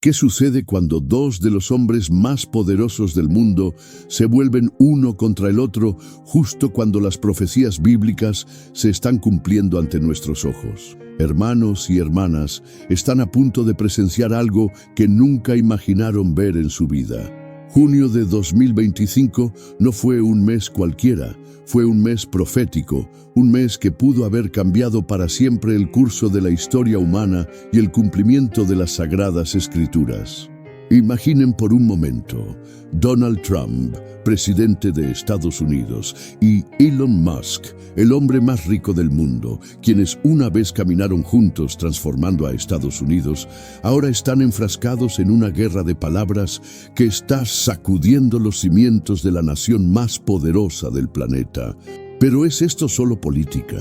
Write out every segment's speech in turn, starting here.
¿Qué sucede cuando dos de los hombres más poderosos del mundo se vuelven uno contra el otro justo cuando las profecías bíblicas se están cumpliendo ante nuestros ojos? Hermanos y hermanas están a punto de presenciar algo que nunca imaginaron ver en su vida. Junio de 2025 no fue un mes cualquiera, fue un mes profético, un mes que pudo haber cambiado para siempre el curso de la historia humana y el cumplimiento de las Sagradas Escrituras. Imaginen por un momento Donald Trump, presidente de Estados Unidos, y Elon Musk, el hombre más rico del mundo, quienes una vez caminaron juntos transformando a Estados Unidos, ahora están enfrascados en una guerra de palabras que está sacudiendo los cimientos de la nación más poderosa del planeta. ¿Pero es esto solo política?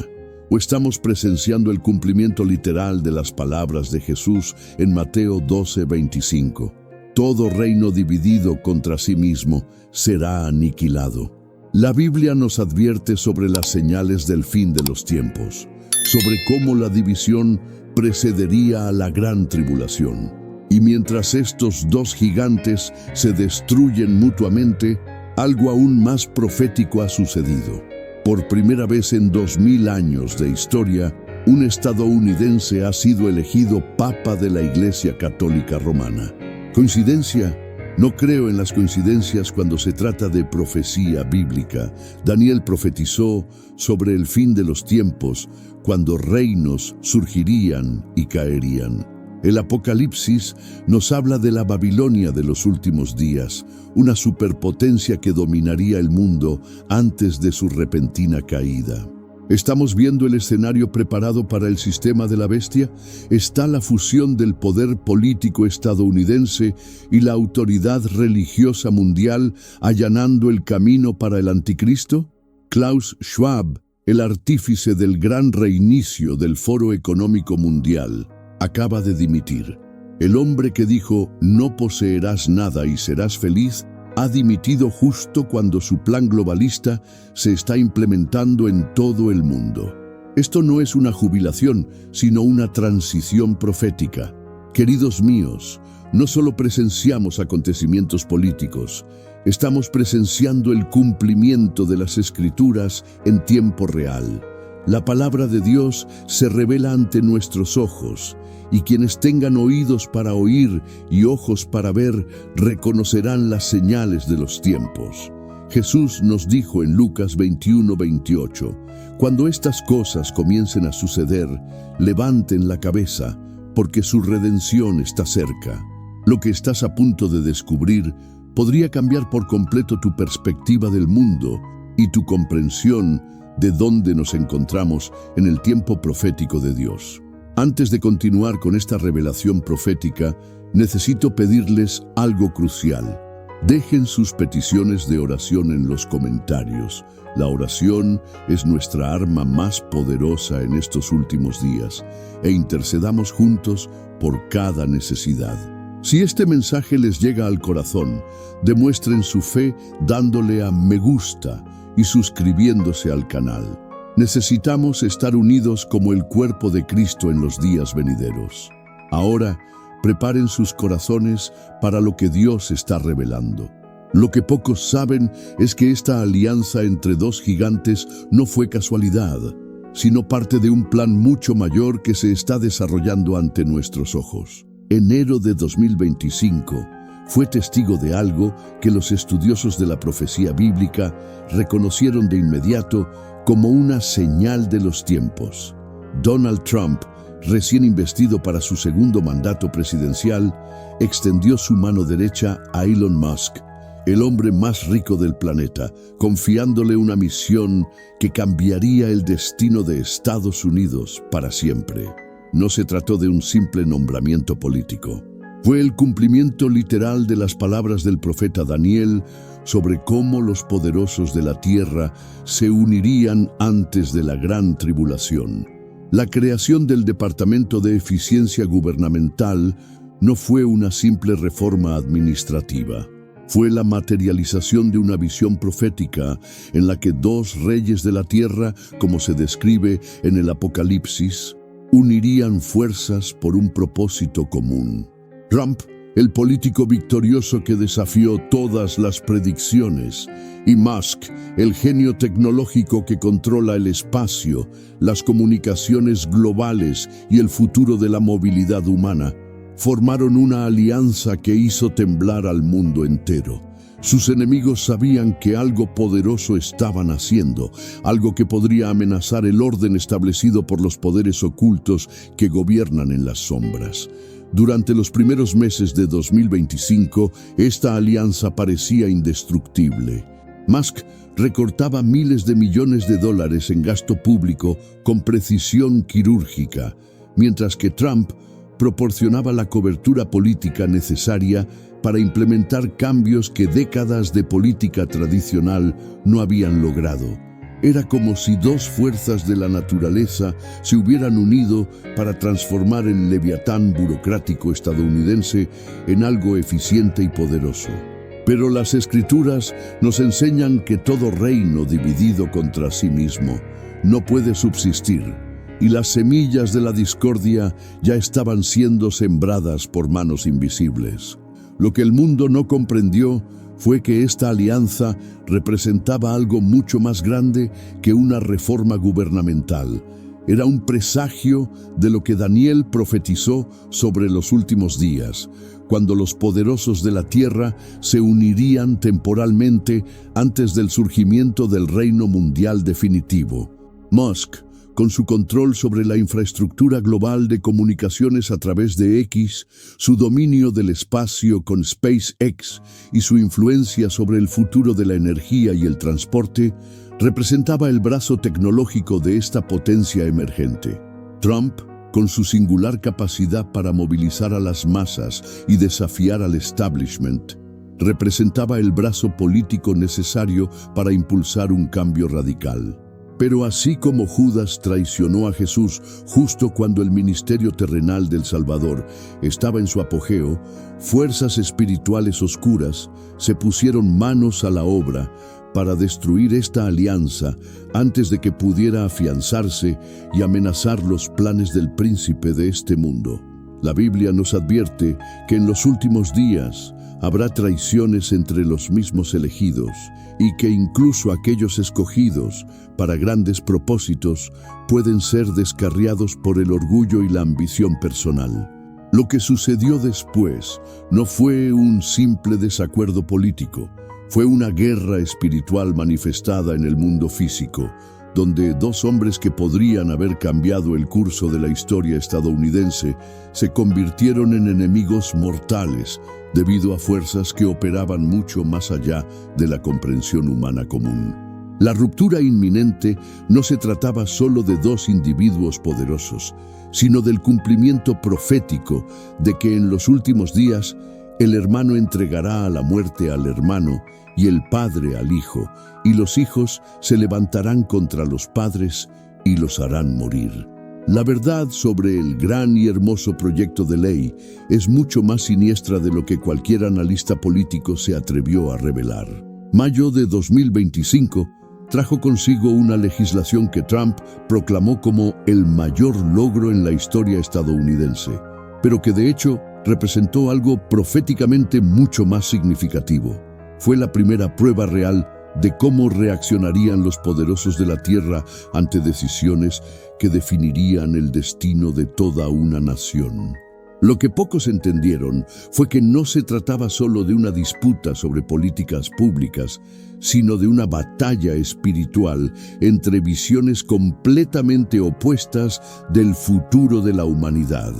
¿O estamos presenciando el cumplimiento literal de las palabras de Jesús en Mateo 12:25? Todo reino dividido contra sí mismo será aniquilado. La Biblia nos advierte sobre las señales del fin de los tiempos, sobre cómo la división precedería a la gran tribulación. Y mientras estos dos gigantes se destruyen mutuamente, algo aún más profético ha sucedido. Por primera vez en 2000 años de historia, un estadounidense ha sido elegido Papa de la Iglesia Católica Romana. ¿Coincidencia? No creo en las coincidencias cuando se trata de profecía bíblica. Daniel profetizó sobre el fin de los tiempos, cuando reinos surgirían y caerían. El Apocalipsis nos habla de la Babilonia de los últimos días, una superpotencia que dominaría el mundo antes de su repentina caída. ¿Estamos viendo el escenario preparado para el sistema de la bestia? ¿Está la fusión del poder político estadounidense y la autoridad religiosa mundial allanando el camino para el anticristo? Klaus Schwab, el artífice del gran reinicio del Foro Económico Mundial, acaba de dimitir. El hombre que dijo, no poseerás nada y serás feliz, ha dimitido justo cuando su plan globalista se está implementando en todo el mundo. Esto no es una jubilación, sino una transición profética. Queridos míos, no solo presenciamos acontecimientos políticos, estamos presenciando el cumplimiento de las Escrituras en tiempo real. La palabra de Dios se revela ante nuestros ojos, y quienes tengan oídos para oír y ojos para ver, reconocerán las señales de los tiempos. Jesús nos dijo en Lucas 21:28, cuando estas cosas comiencen a suceder, levanten la cabeza, porque su redención está cerca. Lo que estás a punto de descubrir podría cambiar por completo tu perspectiva del mundo y tu comprensión de dónde nos encontramos en el tiempo profético de Dios. Antes de continuar con esta revelación profética, necesito pedirles algo crucial. Dejen sus peticiones de oración en los comentarios. La oración es nuestra arma más poderosa en estos últimos días, e intercedamos juntos por cada necesidad. Si este mensaje les llega al corazón, demuestren su fe dándole a me gusta y suscribiéndose al canal. Necesitamos estar unidos como el cuerpo de Cristo en los días venideros. Ahora, preparen sus corazones para lo que Dios está revelando. Lo que pocos saben es que esta alianza entre dos gigantes no fue casualidad, sino parte de un plan mucho mayor que se está desarrollando ante nuestros ojos. Enero de 2025 fue testigo de algo que los estudiosos de la profecía bíblica reconocieron de inmediato como una señal de los tiempos. Donald Trump, recién investido para su segundo mandato presidencial, extendió su mano derecha a Elon Musk, el hombre más rico del planeta, confiándole una misión que cambiaría el destino de Estados Unidos para siempre. No se trató de un simple nombramiento político. Fue el cumplimiento literal de las palabras del profeta Daniel sobre cómo los poderosos de la tierra se unirían antes de la gran tribulación. La creación del Departamento de Eficiencia Gubernamental no fue una simple reforma administrativa. Fue la materialización de una visión profética en la que dos reyes de la tierra, como se describe en el Apocalipsis, unirían fuerzas por un propósito común. Trump el político victorioso que desafió todas las predicciones, y Musk, el genio tecnológico que controla el espacio, las comunicaciones globales y el futuro de la movilidad humana, formaron una alianza que hizo temblar al mundo entero. Sus enemigos sabían que algo poderoso estaban haciendo, algo que podría amenazar el orden establecido por los poderes ocultos que gobiernan en las sombras. Durante los primeros meses de 2025, esta alianza parecía indestructible. Musk recortaba miles de millones de dólares en gasto público con precisión quirúrgica, mientras que Trump proporcionaba la cobertura política necesaria para implementar cambios que décadas de política tradicional no habían logrado. Era como si dos fuerzas de la naturaleza se hubieran unido para transformar el leviatán burocrático estadounidense en algo eficiente y poderoso. Pero las Escrituras nos enseñan que todo reino dividido contra sí mismo no puede subsistir, y las semillas de la discordia ya estaban siendo sembradas por manos invisibles. Lo que el mundo no comprendió fue que esta alianza representaba algo mucho más grande que una reforma gubernamental. Era un presagio de lo que Daniel profetizó sobre los últimos días, cuando los poderosos de la tierra se unirían temporalmente antes del surgimiento del reino mundial definitivo. Musk, con su control sobre la infraestructura global de comunicaciones a través de X, su dominio del espacio con SpaceX y su influencia sobre el futuro de la energía y el transporte, representaba el brazo tecnológico de esta potencia emergente. Trump, con su singular capacidad para movilizar a las masas y desafiar al establishment, representaba el brazo político necesario para impulsar un cambio radical. Pero así como Judas traicionó a Jesús justo cuando el ministerio terrenal del Salvador estaba en su apogeo, fuerzas espirituales oscuras se pusieron manos a la obra para destruir esta alianza antes de que pudiera afianzarse y amenazar los planes del príncipe de este mundo. La Biblia nos advierte que en los últimos días habrá traiciones entre los mismos elegidos y que incluso aquellos escogidos para grandes propósitos pueden ser descarriados por el orgullo y la ambición personal. Lo que sucedió después no fue un simple desacuerdo político, fue una guerra espiritual manifestada en el mundo físico, donde dos hombres que podrían haber cambiado el curso de la historia estadounidense se convirtieron en enemigos mortales debido a fuerzas que operaban mucho más allá de la comprensión humana común. La ruptura inminente no se trataba solo de dos individuos poderosos, sino del cumplimiento profético de que en los últimos días el hermano entregará a la muerte al hermano y el padre al hijo, y los hijos se levantarán contra los padres y los harán morir. La verdad sobre el gran y hermoso proyecto de ley es mucho más siniestra de lo que cualquier analista político se atrevió a revelar. Mayo de 2025 trajo consigo una legislación que Trump proclamó como el mayor logro en la historia estadounidense, pero que de hecho representó algo proféticamente mucho más significativo. Fue la primera prueba real de cómo reaccionarían los poderosos de la tierra ante decisiones que definirían el destino de toda una nación. Lo que pocos entendieron fue que no se trataba solo de una disputa sobre políticas públicas, sino de una batalla espiritual entre visiones completamente opuestas del futuro de la humanidad.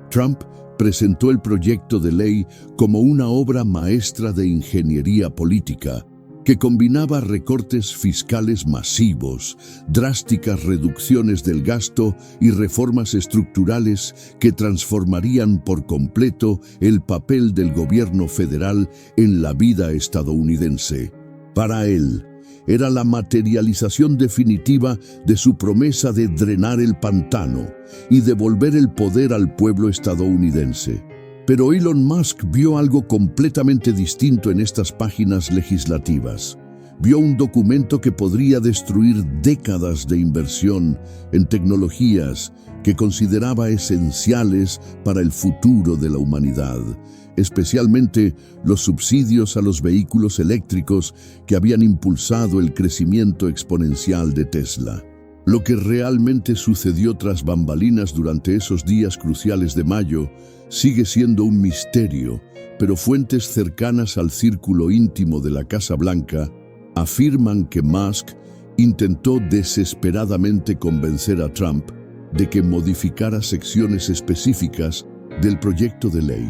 Trump presentó el proyecto de ley como una obra maestra de ingeniería política, que combinaba recortes fiscales masivos, drásticas reducciones del gasto y reformas estructurales que transformarían por completo el papel del gobierno federal en la vida estadounidense. Para él, era la materialización definitiva de su promesa de drenar el pantano y devolver el poder al pueblo estadounidense. Pero Elon Musk vio algo completamente distinto en estas páginas legislativas. Vio un documento que podría destruir décadas de inversión en tecnologías que consideraba esenciales para el futuro de la humanidad. especialmente los subsidios a los vehículos eléctricos que habían impulsado el crecimiento exponencial de Tesla. Lo que realmente sucedió tras bambalinas durante esos días cruciales de mayo sigue siendo un misterio, pero fuentes cercanas al círculo íntimo de la Casa Blanca afirman que Musk intentó desesperadamente convencer a Trump de que modificara secciones específicas del proyecto de ley.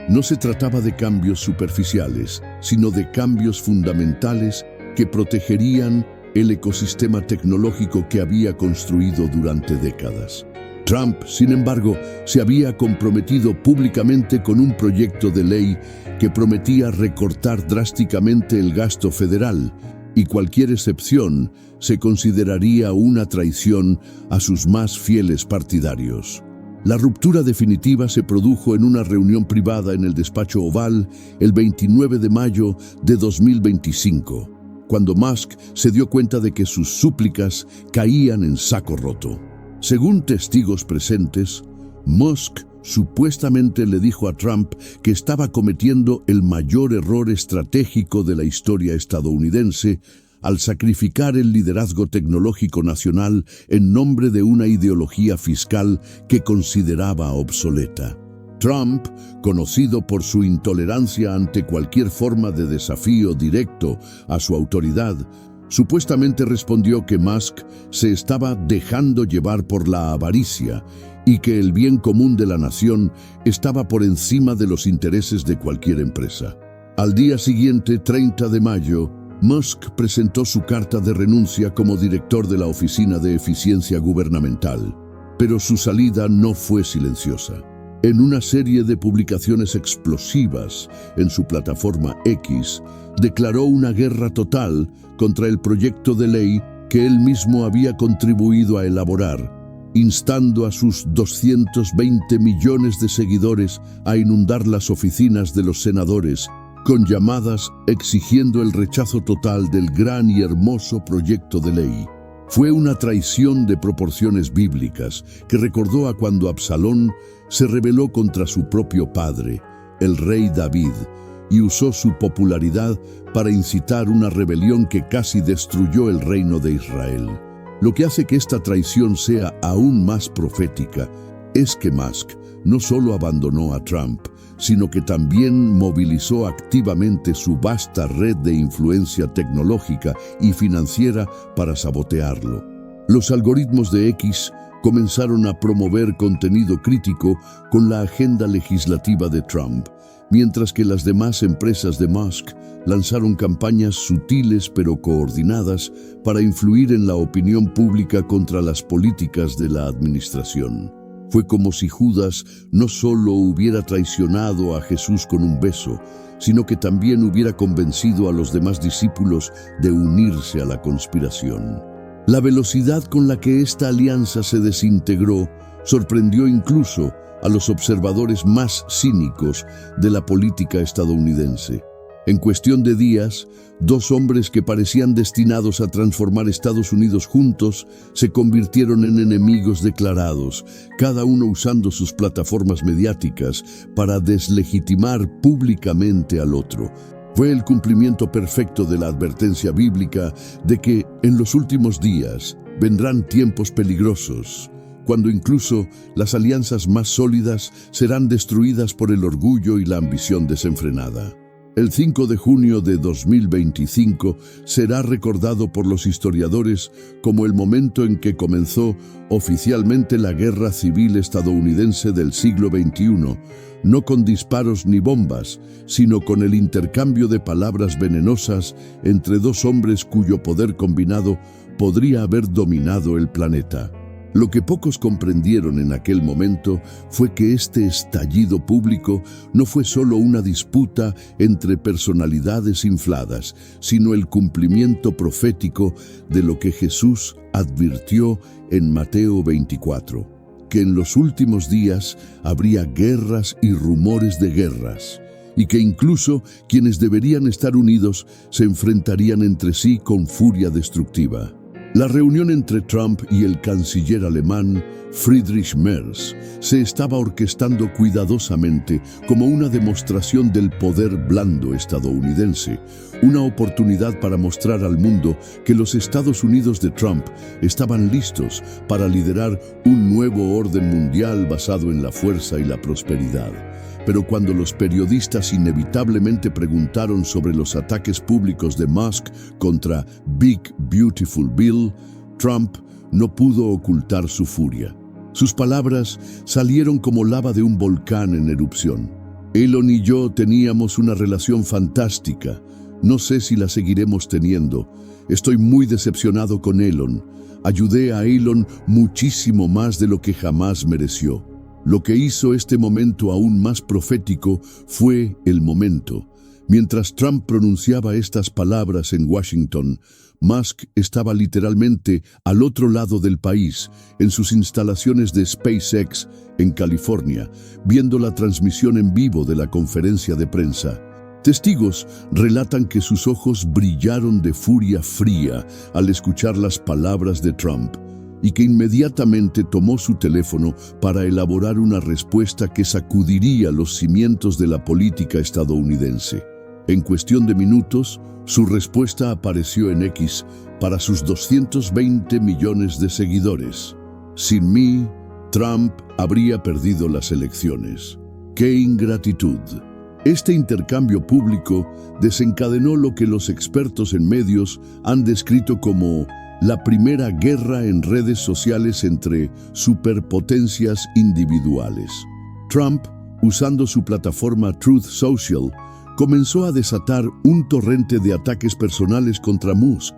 No se trataba de cambios superficiales, sino de cambios fundamentales que protegerían el ecosistema tecnológico que había construido durante décadas. Trump, sin embargo, se había comprometido públicamente con un proyecto de ley que prometía recortar drásticamente el gasto federal, y cualquier excepción se consideraría una traición a sus más fieles partidarios. La ruptura definitiva se produjo en una reunión privada en el despacho Oval el 29 de mayo de 2025, cuando Musk se dio cuenta de que sus súplicas caían en saco roto. Según testigos presentes, Musk supuestamente le dijo a Trump que estaba cometiendo el mayor error estratégico de la historia estadounidense al sacrificar el liderazgo tecnológico nacional en nombre de una ideología fiscal que consideraba obsoleta. Trump, conocido por su intolerancia ante cualquier forma de desafío directo a su autoridad, supuestamente respondió que Musk se estaba dejando llevar por la avaricia y que el bien común de la nación estaba por encima de los intereses de cualquier empresa. Al día siguiente, 30 de mayo, Musk presentó su carta de renuncia como director de la Oficina de Eficiencia Gubernamental, pero su salida no fue silenciosa. En una serie de publicaciones explosivas en su plataforma X, declaró una guerra total contra el proyecto de ley que él mismo había contribuido a elaborar, instando a sus 220 millones de seguidores a inundar las oficinas de los senadores con llamadas exigiendo el rechazo total del gran y hermoso proyecto de ley. Fue una traición de proporciones bíblicas que recordó a cuando Absalón se rebeló contra su propio padre, el rey David, y usó su popularidad para incitar una rebelión que casi destruyó el reino de Israel. Lo que hace que esta traición sea aún más profética es que Musk no solo abandonó a Trump, sino que también movilizó activamente su vasta red de influencia tecnológica y financiera para sabotearlo. Los algoritmos de X comenzaron a promover contenido crítico con la agenda legislativa de Trump, mientras que las demás empresas de Musk lanzaron campañas sutiles pero coordinadas para influir en la opinión pública contra las políticas de la administración. Fue como si Judas no solo hubiera traicionado a Jesús con un beso, sino que también hubiera convencido a los demás discípulos de unirse a la conspiración. La velocidad con la que esta alianza se desintegró sorprendió incluso a los observadores más cínicos de la política estadounidense. En cuestión de días, dos hombres que parecían destinados a transformar Estados Unidos juntos se convirtieron en enemigos declarados, cada uno usando sus plataformas mediáticas para deslegitimar públicamente al otro. Fue el cumplimiento perfecto de la advertencia bíblica de que en los últimos días vendrán tiempos peligrosos, cuando incluso las alianzas más sólidas serán destruidas por el orgullo y la ambición desenfrenada. El 5 de junio de 2025 será recordado por los historiadores como el momento en que comenzó oficialmente la Guerra Civil estadounidense del siglo XXI, no con disparos ni bombas, sino con el intercambio de palabras venenosas entre dos hombres cuyo poder combinado podría haber dominado el planeta. Lo que pocos comprendieron en aquel momento fue que este estallido público no fue solo una disputa entre personalidades infladas, sino el cumplimiento profético de lo que Jesús advirtió en Mateo 24, que en los últimos días habría guerras y rumores de guerras, y que incluso quienes deberían estar unidos se enfrentarían entre sí con furia destructiva. La reunión entre Trump y el canciller alemán Friedrich Merz se estaba orquestando cuidadosamente como una demostración del poder blando estadounidense, una oportunidad para mostrar al mundo que los Estados Unidos de Trump estaban listos para liderar un nuevo orden mundial basado en la fuerza y la prosperidad. Pero cuando los periodistas inevitablemente preguntaron sobre los ataques públicos de Musk contra Big Beautiful Bill, Trump no pudo ocultar su furia. Sus palabras salieron como lava de un volcán en erupción. Elon y yo teníamos una relación fantástica. No sé si la seguiremos teniendo. Estoy muy decepcionado con Elon. Ayudé a Elon muchísimo más de lo que jamás mereció. Lo que hizo este momento aún más profético fue el momento. Mientras Trump pronunciaba estas palabras en Washington, Musk estaba literalmente al otro lado del país, en sus instalaciones de SpaceX en California, viendo la transmisión en vivo de la conferencia de prensa. Testigos relatan que sus ojos brillaron de furia fría al escuchar las palabras de Trump, y que inmediatamente tomó su teléfono para elaborar una respuesta que sacudiría los cimientos de la política estadounidense. En cuestión de minutos, su respuesta apareció en X para sus 220 millones de seguidores. Sin mí, Trump habría perdido las elecciones. ¡Qué ingratitud! Este intercambio público desencadenó lo que los expertos en medios han descrito como la primera guerra en redes sociales entre superpotencias individuales. Trump, usando su plataforma Truth Social, comenzó a desatar un torrente de ataques personales contra Musk,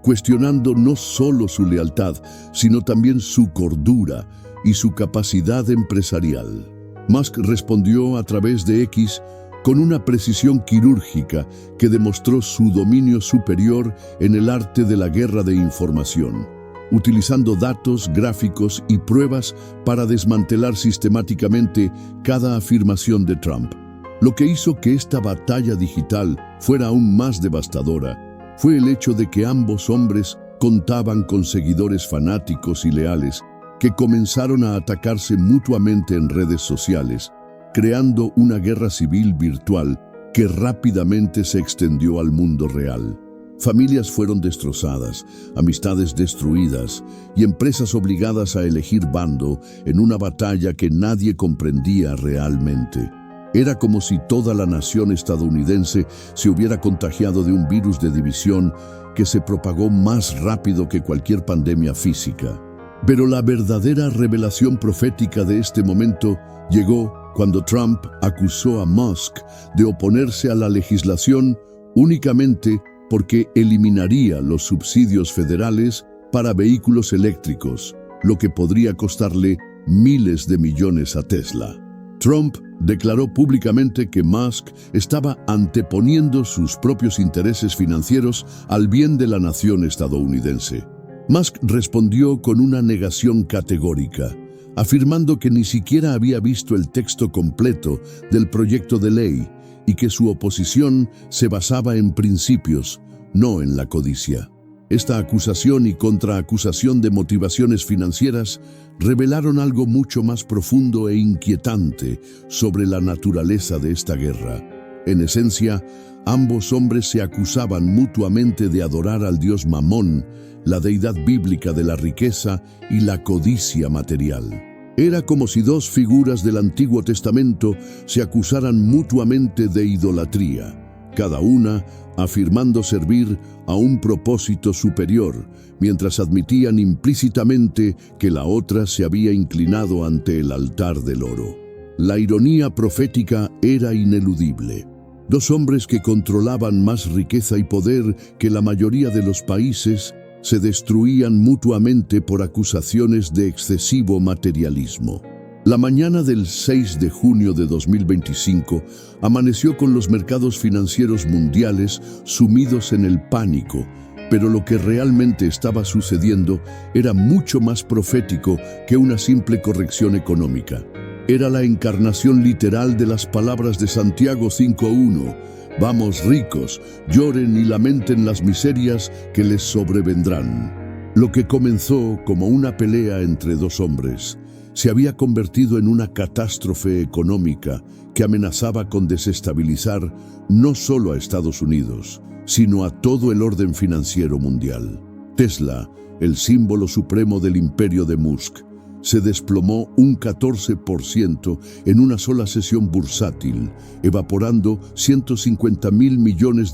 cuestionando no solo su lealtad, sino también su cordura y su capacidad empresarial. Musk respondió a través de X con una precisión quirúrgica que demostró su dominio superior en el arte de la guerra de información, utilizando datos, gráficos y pruebas para desmantelar sistemáticamente cada afirmación de Trump. Lo que hizo que esta batalla digital fuera aún más devastadora fue el hecho de que ambos hombres contaban con seguidores fanáticos y leales que comenzaron a atacarse mutuamente en redes sociales, creando una guerra civil virtual que rápidamente se extendió al mundo real. Familias fueron destrozadas, amistades destruidas y empresas obligadas a elegir bando en una batalla que nadie comprendía realmente. Era como si toda la nación estadounidense se hubiera contagiado de un virus de división que se propagó más rápido que cualquier pandemia física. Pero la verdadera revelación profética de este momento llegó cuando Trump acusó a Musk de oponerse a la legislación únicamente porque eliminaría los subsidios federales para vehículos eléctricos, lo que podría costarle miles de millones a Tesla. Trump declaró públicamente que Musk estaba anteponiendo sus propios intereses financieros al bien de la nación estadounidense. Musk respondió con una negación categórica, afirmando que ni siquiera había visto el texto completo del proyecto de ley y que su oposición se basaba en principios, no en la codicia. Esta acusación y contraacusación de motivaciones financieras revelaron algo mucho más profundo e inquietante sobre la naturaleza de esta guerra. En esencia, ambos hombres se acusaban mutuamente de adorar al dios Mamón, la deidad bíblica de la riqueza y la codicia material. Era como si dos figuras del Antiguo Testamento se acusaran mutuamente de idolatría, cada una afirmando servir a un propósito superior, mientras admitían implícitamente que la otra se había inclinado ante el altar del oro. La ironía profética era ineludible. Dos hombres que controlaban más riqueza y poder que la mayoría de los países se destruían mutuamente por acusaciones de excesivo materialismo. La mañana del 6 de junio de 2025 amaneció con los mercados financieros mundiales sumidos en el pánico, pero lo que realmente estaba sucediendo era mucho más profético que una simple corrección económica. Era la encarnación literal de las palabras de Santiago 5:1. Vamos ricos, lloren y lamenten las miserias que les sobrevendrán. Lo que comenzó como una pelea entre dos hombres se había convertido en una catástrofe económica que amenazaba con desestabilizar no solo a Estados Unidos, sino a todo el orden financiero mundial. Tesla, el símbolo supremo del imperio de Musk, se desplomó un 14% en una sola sesión bursátil, evaporando $150.000 millones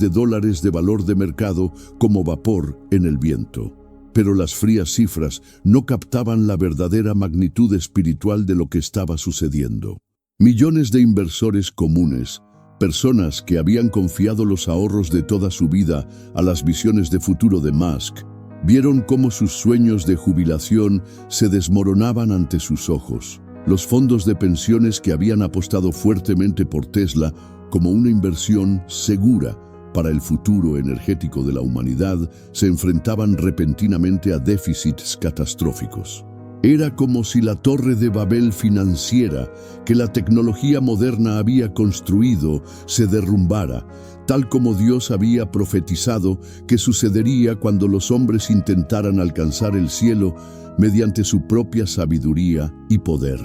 de valor de mercado como vapor en el viento. Pero las frías cifras no captaban la verdadera magnitud espiritual de lo que estaba sucediendo. Millones de inversores comunes, personas que habían confiado los ahorros de toda su vida a las visiones de futuro de Musk, vieron cómo sus sueños de jubilación se desmoronaban ante sus ojos. Los fondos de pensiones que habían apostado fuertemente por Tesla como una inversión segura para el futuro energético de la humanidad se enfrentaban repentinamente a déficits catastróficos. Era como si la torre de Babel financiera que la tecnología moderna había construido se derrumbara, tal como Dios había profetizado que sucedería cuando los hombres intentaran alcanzar el cielo mediante su propia sabiduría y poder.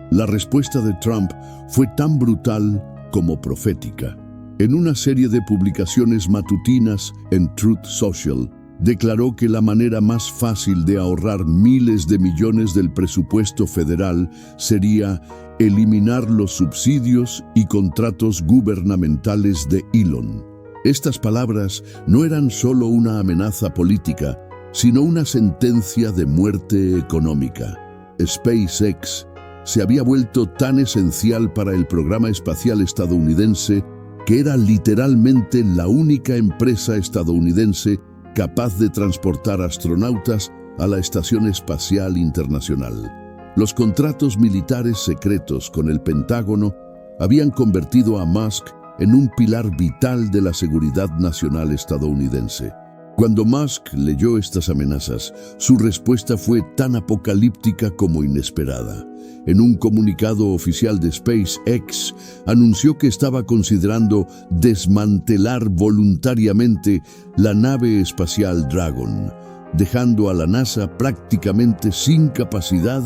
La respuesta de Trump fue tan brutal como profética. En una serie de publicaciones matutinas en Truth Social, declaró que la manera más fácil de ahorrar miles de millones del presupuesto federal sería eliminar los subsidios y contratos gubernamentales de Elon. Estas palabras no eran solo una amenaza política, sino una sentencia de muerte económica. SpaceX se había vuelto tan esencial para el programa espacial estadounidense que era literalmente la única empresa estadounidense capaz de transportar astronautas a la Estación Espacial Internacional. Los contratos militares secretos con el Pentágono habían convertido a Musk en un pilar vital de la seguridad nacional estadounidense. Cuando Musk leyó estas amenazas, su respuesta fue tan apocalíptica como inesperada. En un comunicado oficial de SpaceX, anunció que estaba considerando desmantelar voluntariamente la nave espacial Dragon, dejando a la NASA prácticamente sin capacidad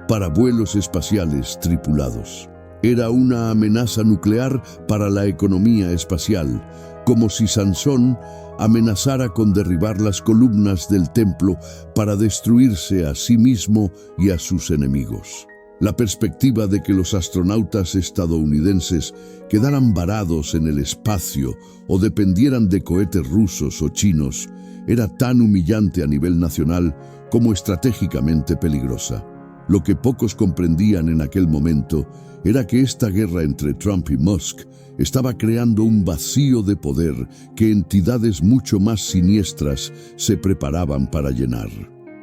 para vuelos espaciales tripulados. Era una amenaza nuclear para la economía espacial, como si Sansón amenazara con derribar las columnas del templo para destruirse a sí mismo y a sus enemigos. La perspectiva de que los astronautas estadounidenses quedaran varados en el espacio o dependieran de cohetes rusos o chinos era tan humillante a nivel nacional como estratégicamente peligrosa. Lo que pocos comprendían en aquel momento era que esta guerra entre Trump y Musk estaba creando un vacío de poder que entidades mucho más siniestras se preparaban para llenar.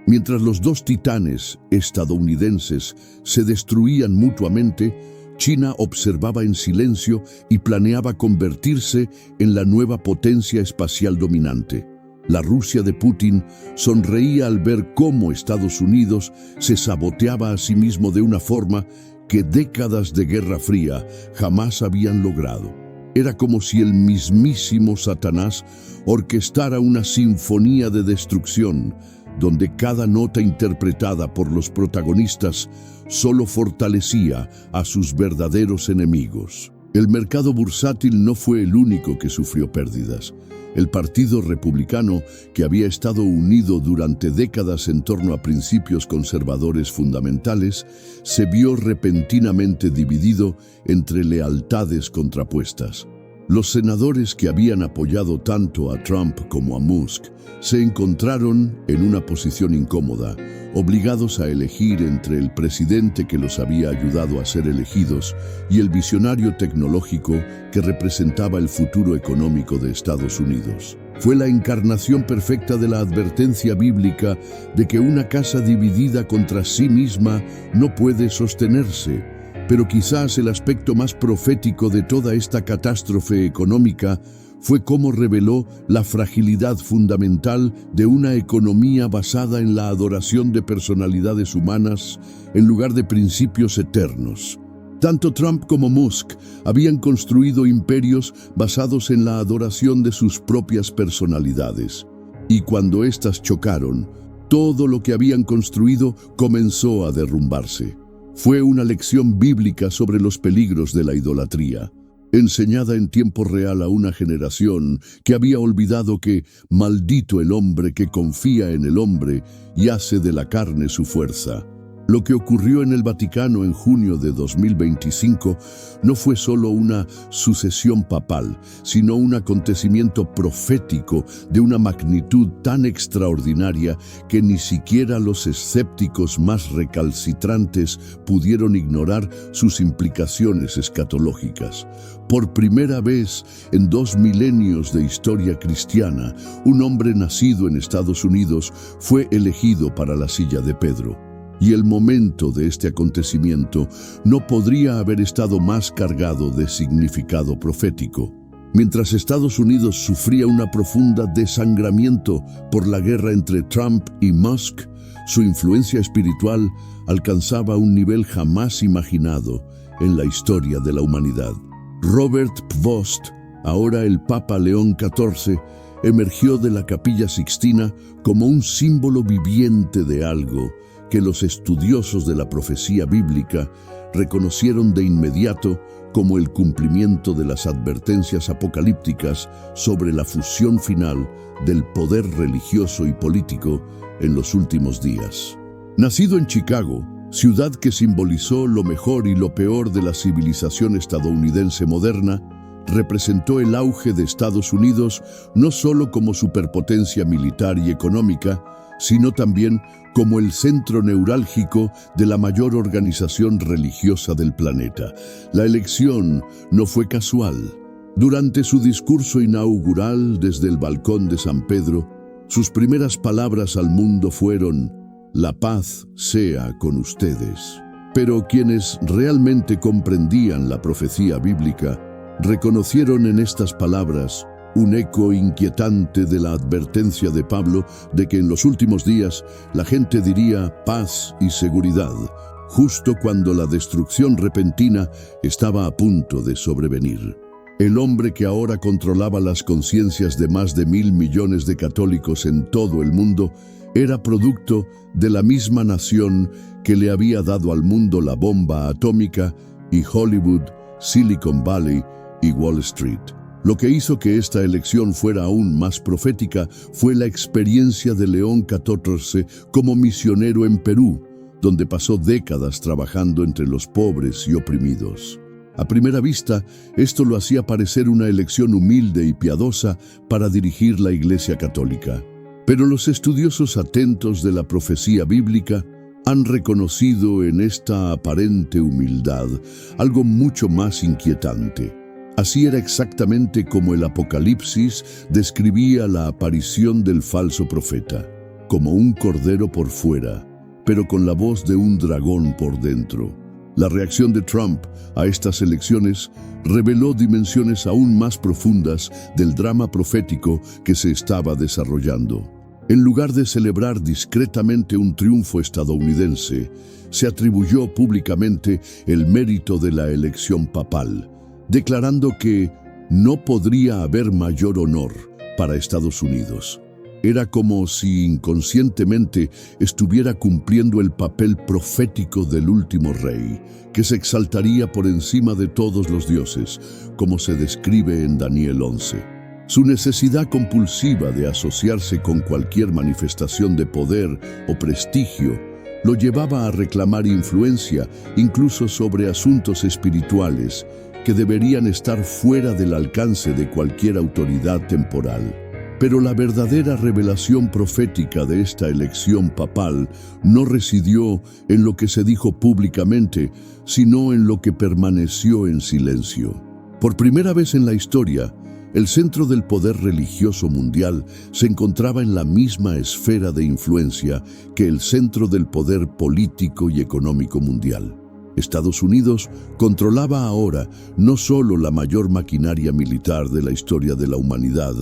Mientras los dos titanes estadounidenses se destruían mutuamente, China observaba en silencio y planeaba convertirse en la nueva potencia espacial dominante. La Rusia de Putin sonreía al ver cómo Estados Unidos se saboteaba a sí mismo de una forma que décadas de Guerra Fría jamás habían logrado. Era como si el mismísimo Satanás orquestara una sinfonía de destrucción, donde cada nota interpretada por los protagonistas solo fortalecía a sus verdaderos enemigos. El mercado bursátil no fue el único que sufrió pérdidas. El Partido Republicano, que había estado unido durante décadas en torno a principios conservadores fundamentales, se vio repentinamente dividido entre lealtades contrapuestas. Los senadores que habían apoyado tanto a Trump como a Musk se encontraron en una posición incómoda, obligados a elegir entre el presidente que los había ayudado a ser elegidos y el visionario tecnológico que representaba el futuro económico de Estados Unidos. Fue la encarnación perfecta de la advertencia bíblica de que una casa dividida contra sí misma no puede sostenerse. Pero quizás el aspecto más profético de toda esta catástrofe económica fue cómo reveló la fragilidad fundamental de una economía basada en la adoración de personalidades humanas en lugar de principios eternos. Tanto Trump como Musk habían construido imperios basados en la adoración de sus propias personalidades. Y cuando éstas chocaron, Todo lo que habían construido comenzó a derrumbarse. Fue una lección bíblica sobre los peligros de la idolatría, enseñada en tiempo real a una generación que había olvidado que maldito el hombre que confía en el hombre y hace de la carne su fuerza. Lo que ocurrió en el Vaticano en junio de 2025 no fue solo una sucesión papal, sino un acontecimiento profético de una magnitud tan extraordinaria que ni siquiera los escépticos más recalcitrantes pudieron ignorar sus implicaciones escatológicas. Por primera vez en 2 milenios de historia cristiana, un hombre nacido en Estados Unidos fue elegido para la silla de Pedro. Y el momento de este acontecimiento no podría haber estado más cargado de significado profético. Mientras Estados Unidos sufría una profunda desangramiento por la guerra entre Trump y Musk, su influencia espiritual alcanzaba un nivel jamás imaginado en la historia de la humanidad. Robert Prevost, ahora el Papa León XIV, emergió de la Capilla Sixtina como un símbolo viviente de algo que los estudiosos de la profecía bíblica reconocieron de inmediato como el cumplimiento de las advertencias apocalípticas sobre la fusión final del poder religioso y político en los últimos días. Nacido en Chicago, ciudad que simbolizó lo mejor y lo peor de la civilización estadounidense moderna, representó el auge de Estados Unidos no solo como superpotencia militar y económica, sino también como el centro neurálgico de la mayor organización religiosa del planeta. La elección no fue casual. Durante su discurso inaugural desde el balcón de San Pedro, sus primeras palabras al mundo fueron: «La paz sea con ustedes». Pero quienes realmente comprendían la profecía bíblica reconocieron en estas palabras un eco inquietante de la advertencia de Pablo de que en los últimos días la gente diría paz y seguridad, justo cuando la destrucción repentina estaba a punto de sobrevenir. El hombre que ahora controlaba las conciencias de más de 1.000 millones de católicos en todo el mundo era producto de la misma nación que le había dado al mundo la bomba atómica y Hollywood, Silicon Valley y Wall Street. Lo que hizo que esta elección fuera aún más profética fue la experiencia de León XIV como misionero en Perú, donde pasó décadas trabajando entre los pobres y oprimidos. A primera vista, esto lo hacía parecer una elección humilde y piadosa para dirigir la Iglesia Católica. Pero los estudiosos atentos de la profecía bíblica han reconocido en esta aparente humildad algo mucho más inquietante. Así era exactamente como el Apocalipsis describía la aparición del falso profeta, como un cordero por fuera, pero con la voz de un dragón por dentro. La reacción de Trump a estas elecciones reveló dimensiones aún más profundas del drama profético que se estaba desarrollando. En lugar de celebrar discretamente un triunfo estadounidense, se atribuyó públicamente el mérito de la elección papal, declarando que no podría haber mayor honor para Estados Unidos. Era como si inconscientemente estuviera cumpliendo el papel profético del último rey, que se exaltaría por encima de todos los dioses, como se describe en Daniel 11. Su necesidad compulsiva de asociarse con cualquier manifestación de poder o prestigio lo llevaba a reclamar influencia incluso sobre asuntos espirituales que deberían estar fuera del alcance de cualquier autoridad temporal. Pero la verdadera revelación profética de esta elección papal no residió en lo que se dijo públicamente, sino en lo que permaneció en silencio. Por primera vez en la historia, el centro del poder religioso mundial se encontraba en la misma esfera de influencia que el centro del poder político y económico mundial. Estados Unidos controlaba ahora no solo la mayor maquinaria militar de la historia de la humanidad,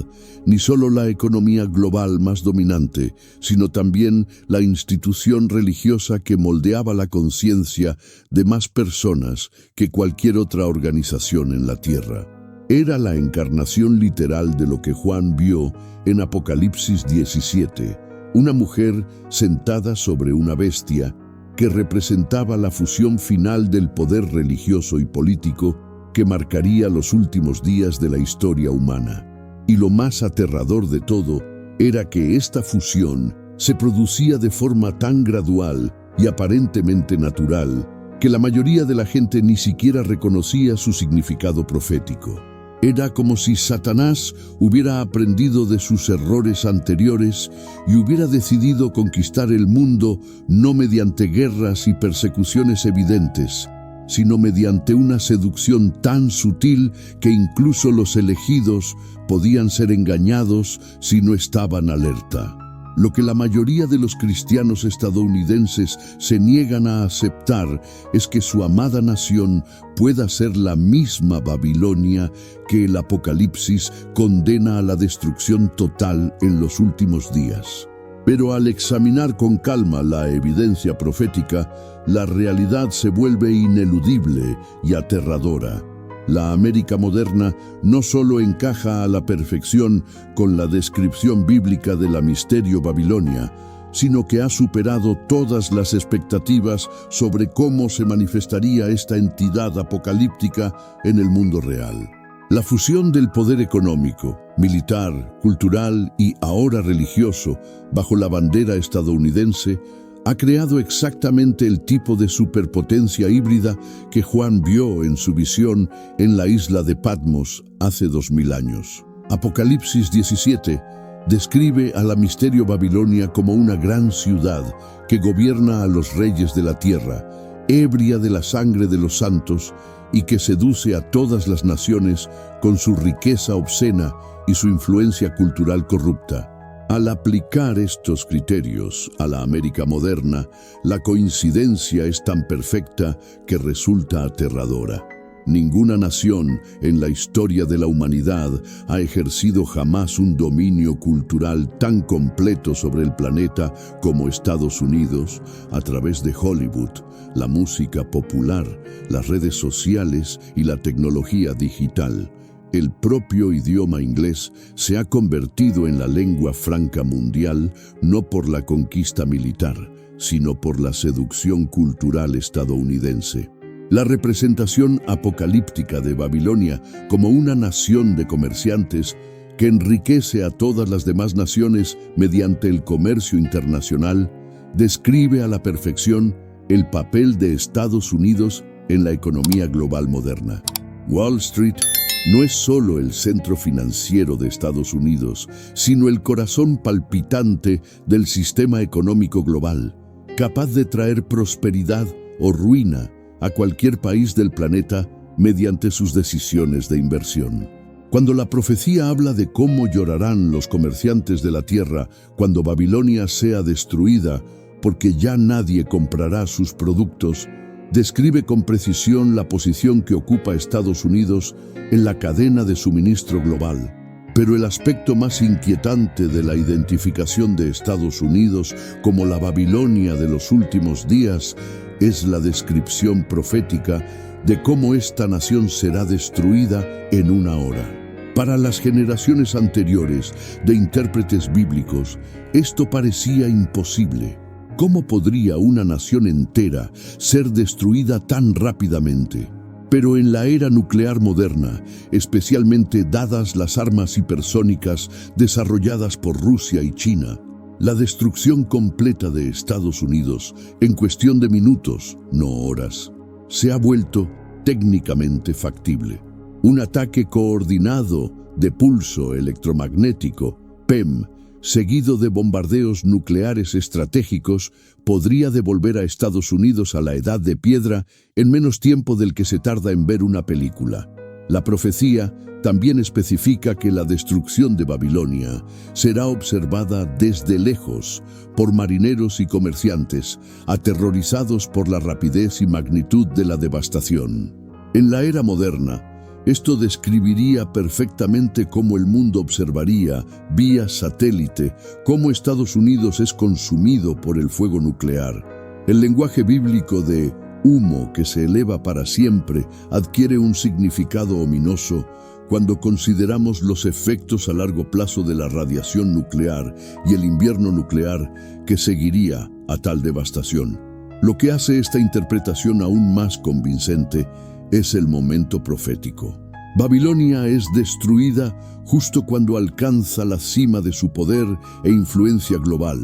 ni solo la economía global más dominante, sino también la institución religiosa que moldeaba la conciencia de más personas que cualquier otra organización en la Tierra. Era la encarnación literal de lo que Juan vio en Apocalipsis 17, una mujer sentada sobre una bestia que representaba la fusión final del poder religioso y político que marcaría los últimos días de la historia humana. Y lo más aterrador de todo era que esta fusión se producía de forma tan gradual y aparentemente natural que la mayoría de la gente ni siquiera reconocía su significado profético. Era como si Satanás hubiera aprendido de sus errores anteriores y hubiera decidido conquistar el mundo no mediante guerras y persecuciones evidentes, sino mediante una seducción tan sutil que incluso los elegidos podían ser engañados si no estaban alerta. Lo que la mayoría de los cristianos estadounidenses se niegan a aceptar es que su amada nación pueda ser la misma Babilonia que el Apocalipsis condena a la destrucción total en los últimos días. Pero al examinar con calma la evidencia profética, la realidad se vuelve ineludible y aterradora. La América moderna no solo encaja a la perfección con la descripción bíblica de la misterio Babilonia, sino que ha superado todas las expectativas sobre cómo se manifestaría esta entidad apocalíptica en el mundo real. La fusión del poder económico, militar, cultural y ahora religioso bajo la bandera estadounidense ha creado exactamente el tipo de superpotencia híbrida que Juan vio en su visión en la isla de Patmos hace 2000 años. Apocalipsis 17 describe a la misterio Babilonia como una gran ciudad que gobierna a los reyes de la tierra, ebria de la sangre de los santos y que seduce a todas las naciones con su riqueza obscena y su influencia cultural corrupta. Al aplicar estos criterios a la América moderna, la coincidencia es tan perfecta que resulta aterradora. Ninguna nación en la historia de la humanidad ha ejercido jamás un dominio cultural tan completo sobre el planeta como Estados Unidos a través de Hollywood, la música popular, las redes sociales y la tecnología digital. El propio idioma inglés se ha convertido en la lengua franca mundial no por la conquista militar, sino por la seducción cultural estadounidense. La representación apocalíptica de Babilonia como una nación de comerciantes que enriquece a todas las demás naciones mediante el comercio internacional describe a la perfección el papel de Estados Unidos en la economía global moderna. Wall Street no es solo el centro financiero de Estados Unidos, sino el corazón palpitante del sistema económico global, capaz de traer prosperidad o ruina a cualquier país del planeta mediante sus decisiones de inversión. Cuando la profecía habla de cómo llorarán los comerciantes de la tierra cuando Babilonia sea destruida, porque ya nadie comprará sus productos, describe con precisión la posición que ocupa Estados Unidos en la cadena de suministro global. Pero el aspecto más inquietante de la identificación de Estados Unidos como la Babilonia de los últimos días es la descripción profética de cómo esta nación será destruida en una hora. Para las generaciones anteriores de intérpretes bíblicos, esto parecía imposible. ¿Cómo podría una nación entera ser destruida tan rápidamente? Pero en la era nuclear moderna, especialmente dadas las armas hipersónicas desarrolladas por Rusia y China, la destrucción completa de Estados Unidos, en cuestión de minutos, no horas, se ha vuelto técnicamente factible. Un ataque coordinado de pulso electromagnético, PEM, seguido de bombardeos nucleares estratégicos, podría devolver a Estados Unidos a la edad de piedra en menos tiempo del que se tarda en ver una película. La profecía también especifica que la destrucción de Babilonia será observada desde lejos por marineros y comerciantes, aterrorizados por la rapidez y magnitud de la devastación. En la era moderna, esto describiría perfectamente cómo el mundo observaría, vía satélite, cómo Estados Unidos es consumido por el fuego nuclear. El lenguaje bíblico de humo que se eleva para siempre adquiere un significado ominoso cuando consideramos los efectos a largo plazo de la radiación nuclear y el invierno nuclear que seguiría a tal devastación. Lo que hace esta interpretación aún más convincente es el momento profético. Babilonia es destruida justo cuando alcanza la cima de su poder e influencia global,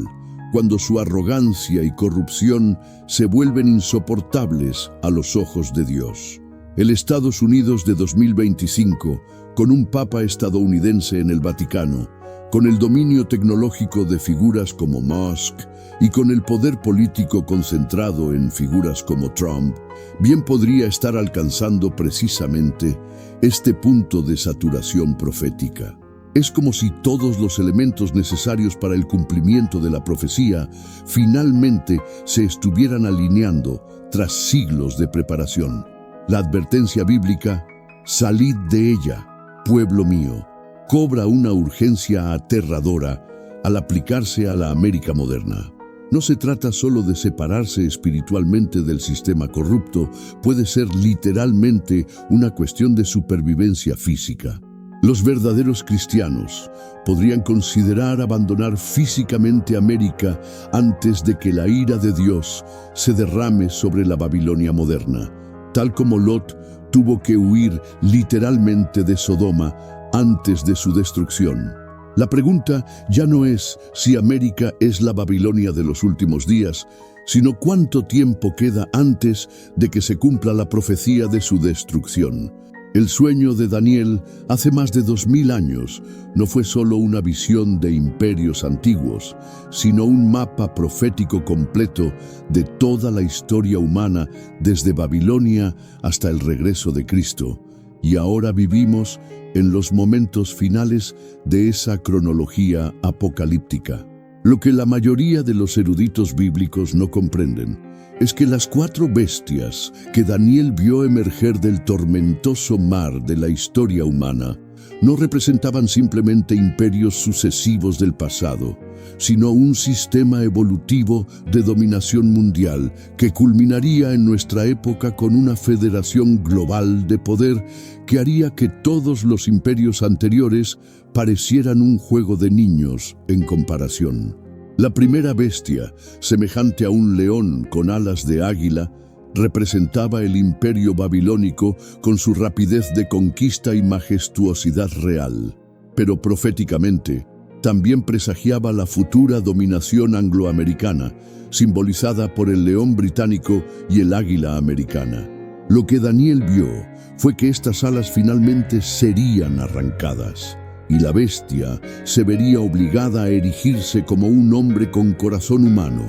cuando su arrogancia y corrupción se vuelven insoportables a los ojos de Dios. El Estados Unidos de 2025, con un papa estadounidense en el Vaticano, con el dominio tecnológico de figuras como Musk y con el poder político concentrado en figuras como Trump, bien podría estar alcanzando precisamente este punto de saturación profética. Es como si todos los elementos necesarios para el cumplimiento de la profecía finalmente se estuvieran alineando tras siglos de preparación. La advertencia bíblica, salid de ella, pueblo mío, cobra una urgencia aterradora al aplicarse a la América moderna. No se trata solo de separarse espiritualmente del sistema corrupto, puede ser literalmente una cuestión de supervivencia física. Los verdaderos cristianos podrían considerar abandonar físicamente América antes de que la ira de Dios se derrame sobre la Babilonia moderna, tal como Lot tuvo que huir literalmente de Sodoma antes de su destrucción. La pregunta ya no es si América es la Babilonia de los últimos días, sino cuánto tiempo queda antes de que se cumpla la profecía de su destrucción. El sueño de Daniel hace más de 2000 años no fue solo una visión de imperios antiguos, sino un mapa profético completo de toda la historia humana desde Babilonia hasta el regreso de Cristo. Y ahora vivimos en los momentos finales de esa cronología apocalíptica. Lo que la mayoría de los eruditos bíblicos no comprenden es que las 4 bestias que Daniel vio emerger del tormentoso mar de la historia humana no representaban simplemente imperios sucesivos del pasado, sino un sistema evolutivo de dominación mundial que culminaría en nuestra época con una federación global de poder que haría que todos los imperios anteriores parecieran un juego de niños en comparación. La primera bestia, semejante a un león con alas de águila, representaba el imperio babilónico con su rapidez de conquista y majestuosidad real. Pero proféticamente, también presagiaba la futura dominación angloamericana, simbolizada por el león británico y el águila americana. Lo que Daniel vio fue que estas alas finalmente serían arrancadas, y la bestia se vería obligada a erigirse como un hombre con corazón humano,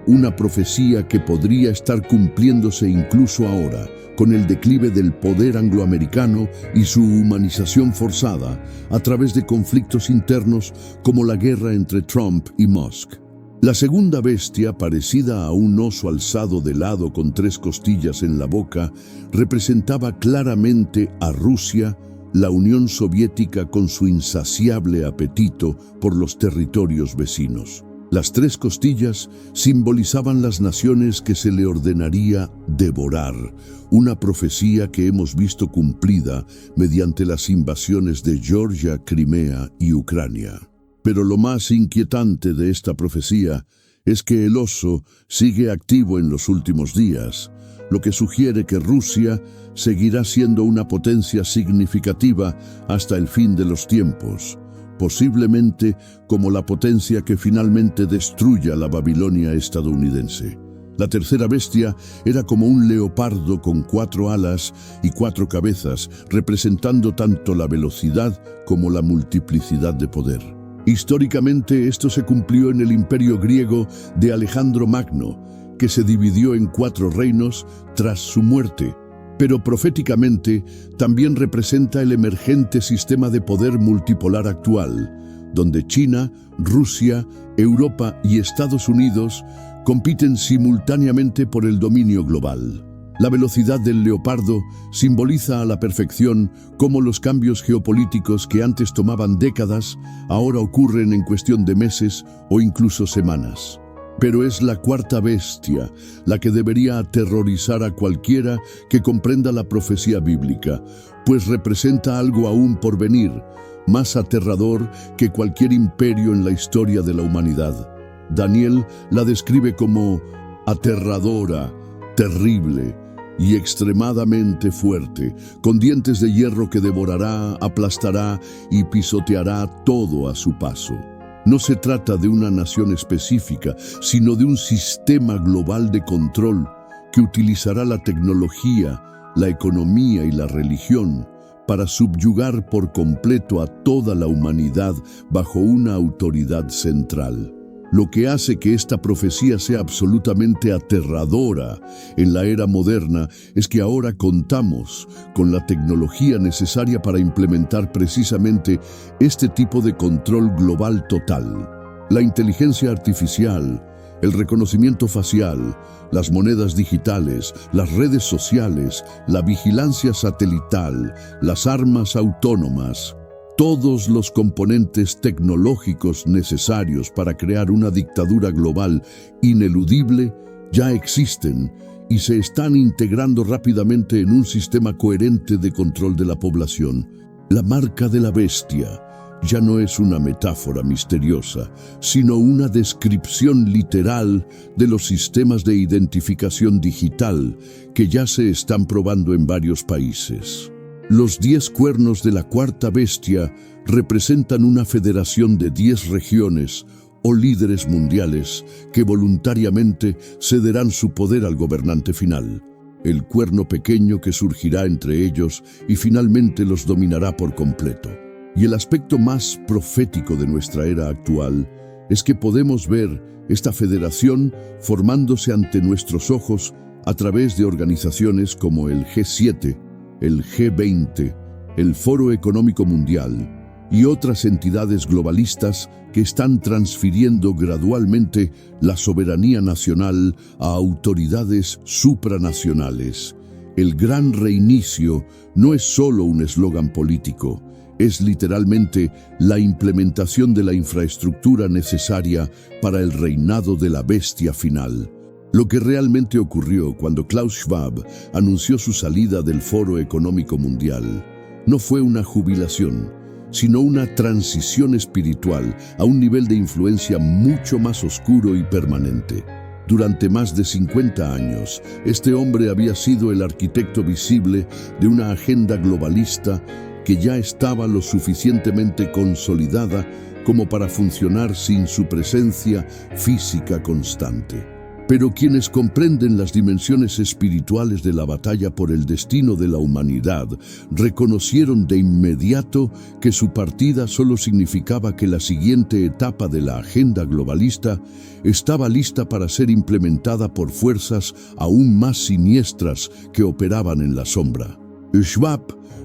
una profecía que podría estar cumpliéndose incluso ahora, con el declive del poder angloamericano y su humanización forzada a través de conflictos internos como la guerra entre Trump y Musk. La segunda bestia, parecida a un oso alzado de lado con 3 costillas en la boca, representaba claramente a Rusia, la Unión Soviética con su insaciable apetito por los territorios vecinos. Las 3 costillas simbolizaban las naciones que se le ordenaría devorar, una profecía que hemos visto cumplida mediante las invasiones de Georgia, Crimea y Ucrania. Pero lo más inquietante de esta profecía es que el oso sigue activo en los últimos días, lo que sugiere que Rusia seguirá siendo una potencia significativa hasta el fin de los tiempos, posiblemente como la potencia que finalmente destruya la Babilonia estadounidense. La tercera bestia era como un leopardo con 4 alas y 4 cabezas, representando tanto la velocidad como la multiplicidad de poder. Históricamente esto se cumplió en el imperio griego de Alejandro Magno, que se dividió en 4 reinos tras su muerte. Pero proféticamente también representa el emergente sistema de poder multipolar actual, donde China, Rusia, Europa y Estados Unidos compiten simultáneamente por el dominio global. La velocidad del leopardo simboliza a la perfección cómo los cambios geopolíticos que antes tomaban décadas ahora ocurren en cuestión de meses o incluso semanas. Pero es la cuarta bestia la que debería aterrorizar a cualquiera que comprenda la profecía bíblica, pues representa algo aún por venir, más aterrador que cualquier imperio en la historia de la humanidad. Daniel la describe como aterradora, terrible y extremadamente fuerte, con dientes de hierro que devorará, aplastará y pisoteará todo a su paso. No se trata de una nación específica, sino de un sistema global de control que utilizará la tecnología, la economía y la religión para subyugar por completo a toda la humanidad bajo una autoridad central. Lo que hace que esta profecía sea absolutamente aterradora en la era moderna es que ahora contamos con la tecnología necesaria para implementar precisamente este tipo de control global total. La inteligencia artificial, el reconocimiento facial, las monedas digitales, las redes sociales, la vigilancia satelital, las armas autónomas. Todos los componentes tecnológicos necesarios para crear una dictadura global ineludible ya existen y se están integrando rápidamente en un sistema coherente de control de la población. La marca de la bestia ya no es una metáfora misteriosa, sino una descripción literal de los sistemas de identificación digital que ya se están probando en varios países. Los 10 cuernos de la cuarta bestia representan una federación de 10 regiones o líderes mundiales que voluntariamente cederán su poder al gobernante final. El cuerno pequeño que surgirá entre ellos y finalmente los dominará por completo. Y el aspecto más profético de nuestra era actual es que podemos ver esta federación formándose ante nuestros ojos a través de organizaciones como el G7, el G20, el Foro Económico Mundial y otras entidades globalistas que están transfiriendo gradualmente la soberanía nacional a autoridades supranacionales. El gran reinicio no es solo un eslogan político, es literalmente la implementación de la infraestructura necesaria para el reinado de la bestia final. Lo que realmente ocurrió cuando Klaus Schwab anunció su salida del Foro Económico Mundial no fue una jubilación, sino una transición espiritual a un nivel de influencia mucho más oscuro y permanente. Durante más de 50 años, este hombre había sido el arquitecto visible de una agenda globalista que ya estaba lo suficientemente consolidada como para funcionar sin su presencia física constante. Pero quienes comprenden las dimensiones espirituales de la batalla por el destino de la humanidad reconocieron de inmediato que su partida solo significaba que la siguiente etapa de la agenda globalista estaba lista para ser implementada por fuerzas aún más siniestras que operaban en la sombra. Schwab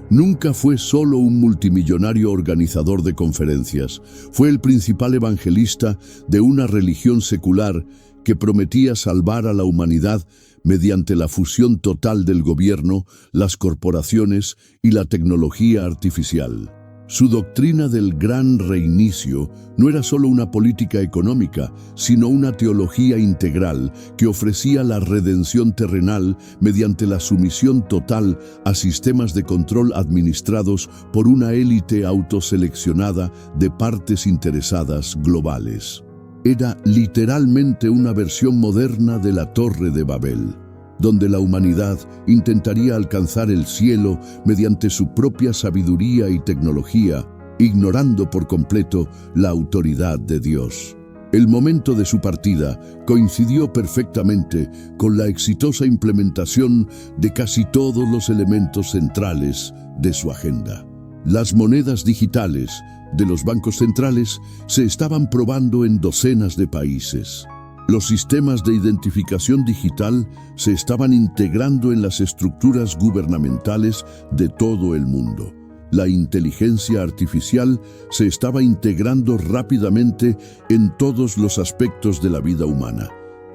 nunca fue solo un multimillonario organizador de conferencias, fue el principal evangelista de una religión secular que prometía salvar a la humanidad mediante la fusión total del gobierno, las corporaciones y la tecnología artificial. Su doctrina del gran reinicio no era solo una política económica, sino una teología integral que ofrecía la redención terrenal mediante la sumisión total a sistemas de control administrados por una élite autoseleccionada de partes interesadas globales. Era literalmente una versión moderna de la Torre de Babel, donde la humanidad intentaría alcanzar el cielo mediante su propia sabiduría y tecnología, ignorando por completo la autoridad de Dios. El momento de su partida coincidió perfectamente con la exitosa implementación de casi todos los elementos centrales de su agenda. Las monedas digitales de los bancos centrales se estaban probando en docenas de países. Los sistemas de identificación digital se estaban integrando en las estructuras gubernamentales de todo el mundo. La inteligencia artificial se estaba integrando rápidamente en todos los aspectos de la vida humana,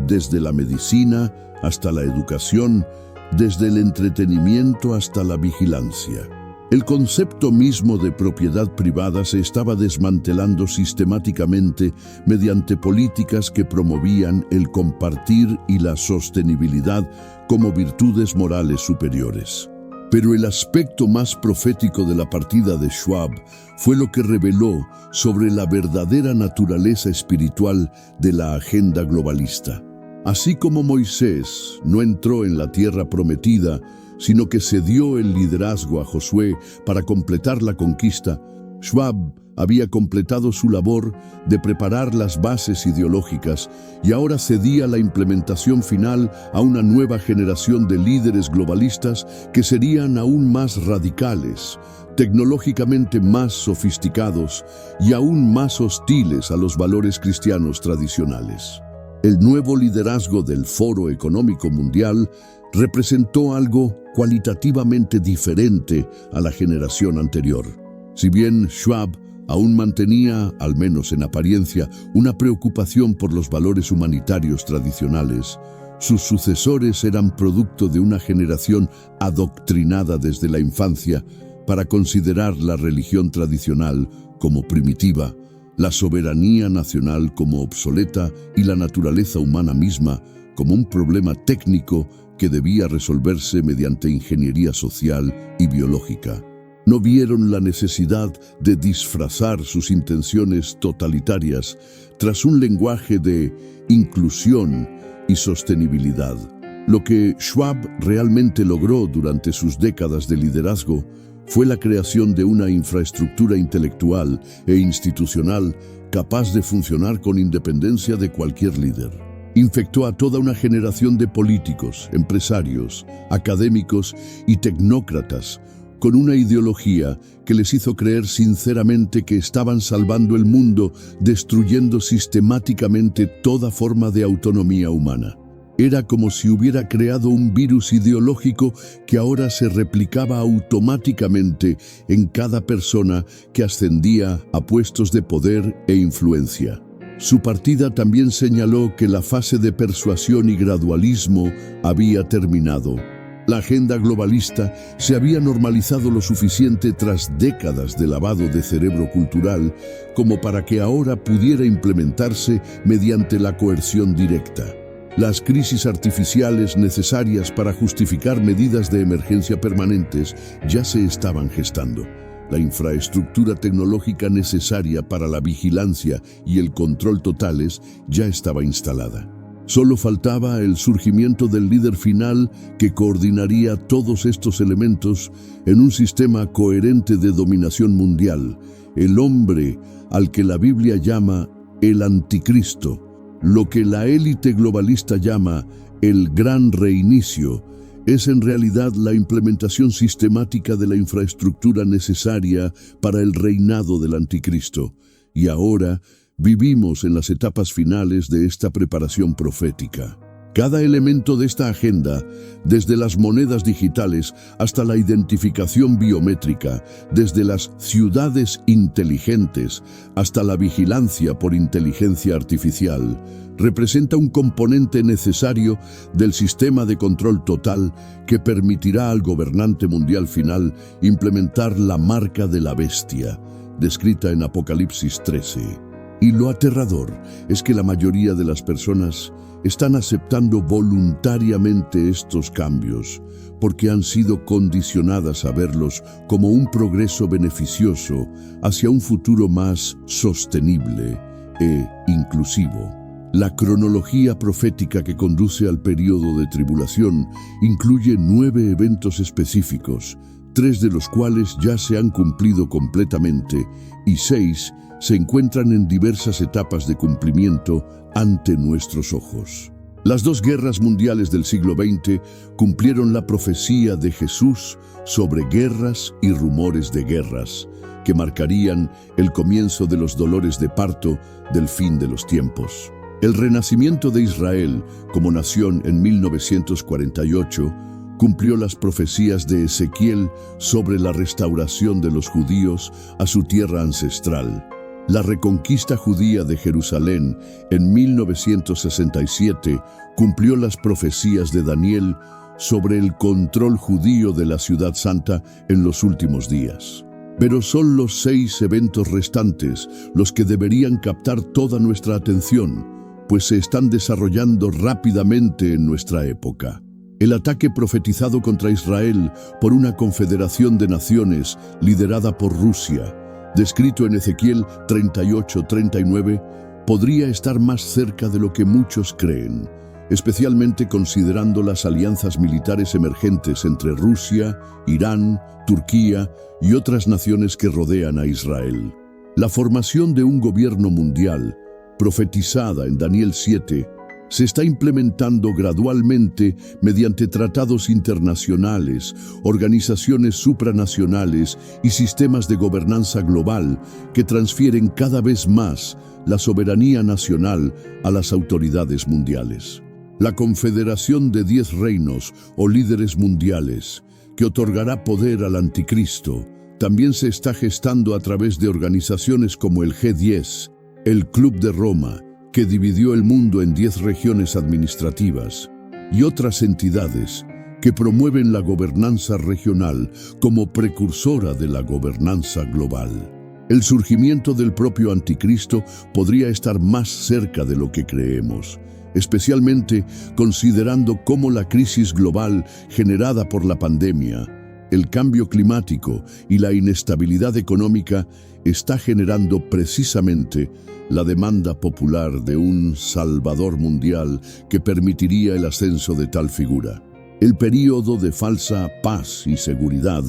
desde la medicina hasta la educación, desde el entretenimiento hasta la vigilancia. El concepto mismo de propiedad privada se estaba desmantelando sistemáticamente mediante políticas que promovían el compartir y la sostenibilidad como virtudes morales superiores. Pero el aspecto más profético de la partida de Schwab fue lo que reveló sobre la verdadera naturaleza espiritual de la agenda globalista. Así como Moisés no entró en la tierra prometida, sino que cedió el liderazgo a Josué para completar la conquista, Schwab había completado su labor de preparar las bases ideológicas y ahora cedía la implementación final a una nueva generación de líderes globalistas que serían aún más radicales, tecnológicamente más sofisticados y aún más hostiles a los valores cristianos tradicionales. El nuevo liderazgo del Foro Económico Mundial representó algo cualitativamente diferente a la generación anterior. Si bien Schwab aún mantenía, al menos en apariencia, una preocupación por los valores humanitarios tradicionales, sus sucesores eran producto de una generación adoctrinada desde la infancia para considerar la religión tradicional como primitiva, la soberanía nacional como obsoleta y la naturaleza humana misma como un problema técnico que debía resolverse mediante ingeniería social y biológica. No vieron la necesidad de disfrazar sus intenciones totalitarias tras un lenguaje de inclusión y sostenibilidad. Lo que Schwab realmente logró durante sus décadas de liderazgo fue la creación de una infraestructura intelectual e institucional capaz de funcionar con independencia de cualquier líder. Infectó a toda una generación de políticos, empresarios, académicos y tecnócratas con una ideología que les hizo creer sinceramente que estaban salvando el mundo, destruyendo sistemáticamente toda forma de autonomía humana. Era como si hubiera creado un virus ideológico que ahora se replicaba automáticamente en cada persona que ascendía a puestos de poder e influencia. Su partida también señaló que la fase de persuasión y gradualismo había terminado. La agenda globalista se había normalizado lo suficiente tras décadas de lavado de cerebro cultural como para que ahora pudiera implementarse mediante la coerción directa. Las crisis artificiales necesarias para justificar medidas de emergencia permanentes ya se estaban gestando. La infraestructura tecnológica necesaria para la vigilancia y el control totales ya estaba instalada. Solo faltaba el surgimiento del líder final que coordinaría todos estos elementos en un sistema coherente de dominación mundial, el hombre al que la Biblia llama el Anticristo, lo que la élite globalista llama el Gran Reinicio. Es en realidad la implementación sistemática de la infraestructura necesaria para el reinado del Anticristo. Y ahora vivimos en las etapas finales de esta preparación profética. Cada elemento de esta agenda, desde las monedas digitales hasta la identificación biométrica, desde las ciudades inteligentes hasta la vigilancia por inteligencia artificial, representa un componente necesario del sistema de control total que permitirá al gobernante mundial final implementar la marca de la bestia, descrita en Apocalipsis 13. Y lo aterrador es que la mayoría de las personas están aceptando voluntariamente estos cambios porque han sido condicionadas a verlos como un progreso beneficioso hacia un futuro más sostenible e inclusivo. La cronología profética que conduce al período de tribulación incluye 9 eventos específicos, 3 de los cuales ya se han cumplido completamente y 6 se encuentran en diversas etapas de cumplimiento ante nuestros ojos. Las 2 guerras mundiales del siglo XX cumplieron la profecía de Jesús sobre guerras y rumores de guerras, que marcarían el comienzo de los dolores de parto del fin de los tiempos. El renacimiento de Israel como nación en 1948 cumplió las profecías de Ezequiel sobre la restauración de los judíos a su tierra ancestral. La reconquista judía de Jerusalén en 1967 cumplió las profecías de Daniel sobre el control judío de la Ciudad Santa en los últimos días. Pero son los 6 eventos restantes los que deberían captar toda nuestra atención, pues se están desarrollando rápidamente en nuestra época. El ataque profetizado contra Israel por una confederación de naciones liderada por Rusia, descrito en Ezequiel 38-39, podría estar más cerca de lo que muchos creen, especialmente considerando las alianzas militares emergentes entre Rusia, Irán, Turquía y otras naciones que rodean a Israel. La formación de un gobierno mundial, profetizada en Daniel 7, se está implementando gradualmente mediante tratados internacionales, organizaciones supranacionales y sistemas de gobernanza global que transfieren cada vez más la soberanía nacional a las autoridades mundiales. La Confederación de 10 Reinos o líderes mundiales, que otorgará poder al Anticristo, también se está gestando a través de organizaciones como el G10, el Club de Roma, que dividió el mundo en 10 regiones administrativas, y otras entidades que promueven la gobernanza regional como precursora de la gobernanza global. El surgimiento del propio Anticristo podría estar más cerca de lo que creemos, especialmente considerando cómo la crisis global generada por la pandemia, el cambio climático y la inestabilidad económica está generando precisamente la demanda popular de un Salvador mundial que permitiría el ascenso de tal figura. El período de falsa paz y seguridad,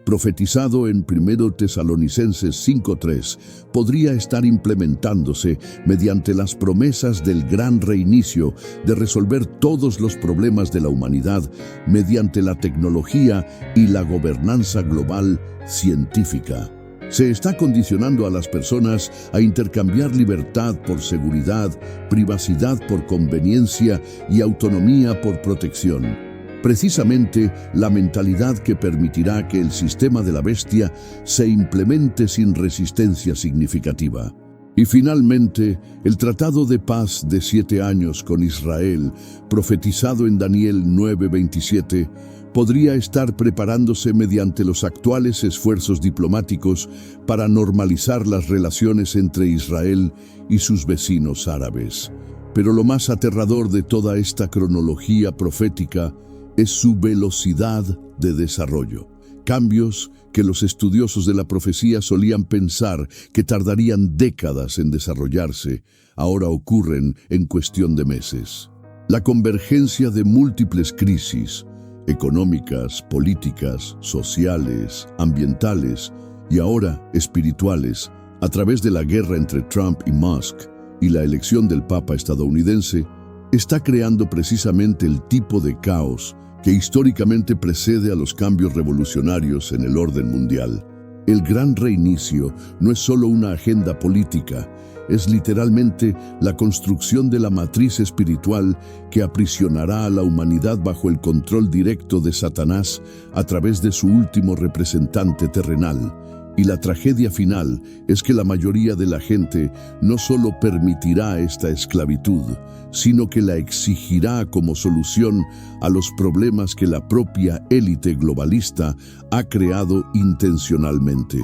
profetizado en 1 Tesalonicenses 5:3, podría estar implementándose mediante las promesas del gran reinicio de resolver todos los problemas de la humanidad mediante la tecnología y la gobernanza global científica. Se está condicionando a las personas a intercambiar libertad por seguridad, privacidad por conveniencia y autonomía por protección. Precisamente la mentalidad que permitirá que el sistema de la bestia se implemente sin resistencia significativa. Y finalmente, el Tratado de Paz de 7 años con Israel, profetizado en Daniel 9:27, podría estar preparándose mediante los actuales esfuerzos diplomáticos para normalizar las relaciones entre Israel y sus vecinos árabes. Pero lo más aterrador de toda esta cronología profética es su velocidad de desarrollo. Cambios que los estudiosos de la profecía solían pensar que tardarían décadas en desarrollarse, ahora ocurren en cuestión de meses. La convergencia de múltiples crisis, económicas, políticas, sociales, ambientales y ahora espirituales, a través de la guerra entre Trump y Musk y la elección del Papa estadounidense, está creando precisamente el tipo de caos que históricamente precede a los cambios revolucionarios en el orden mundial. El gran reinicio no es solo una agenda política, es literalmente la construcción de la matriz espiritual que aprisionará a la humanidad bajo el control directo de Satanás a través de su último representante terrenal. Y la tragedia final es que la mayoría de la gente no solo permitirá esta esclavitud, sino que la exigirá como solución a los problemas que la propia élite globalista ha creado intencionalmente.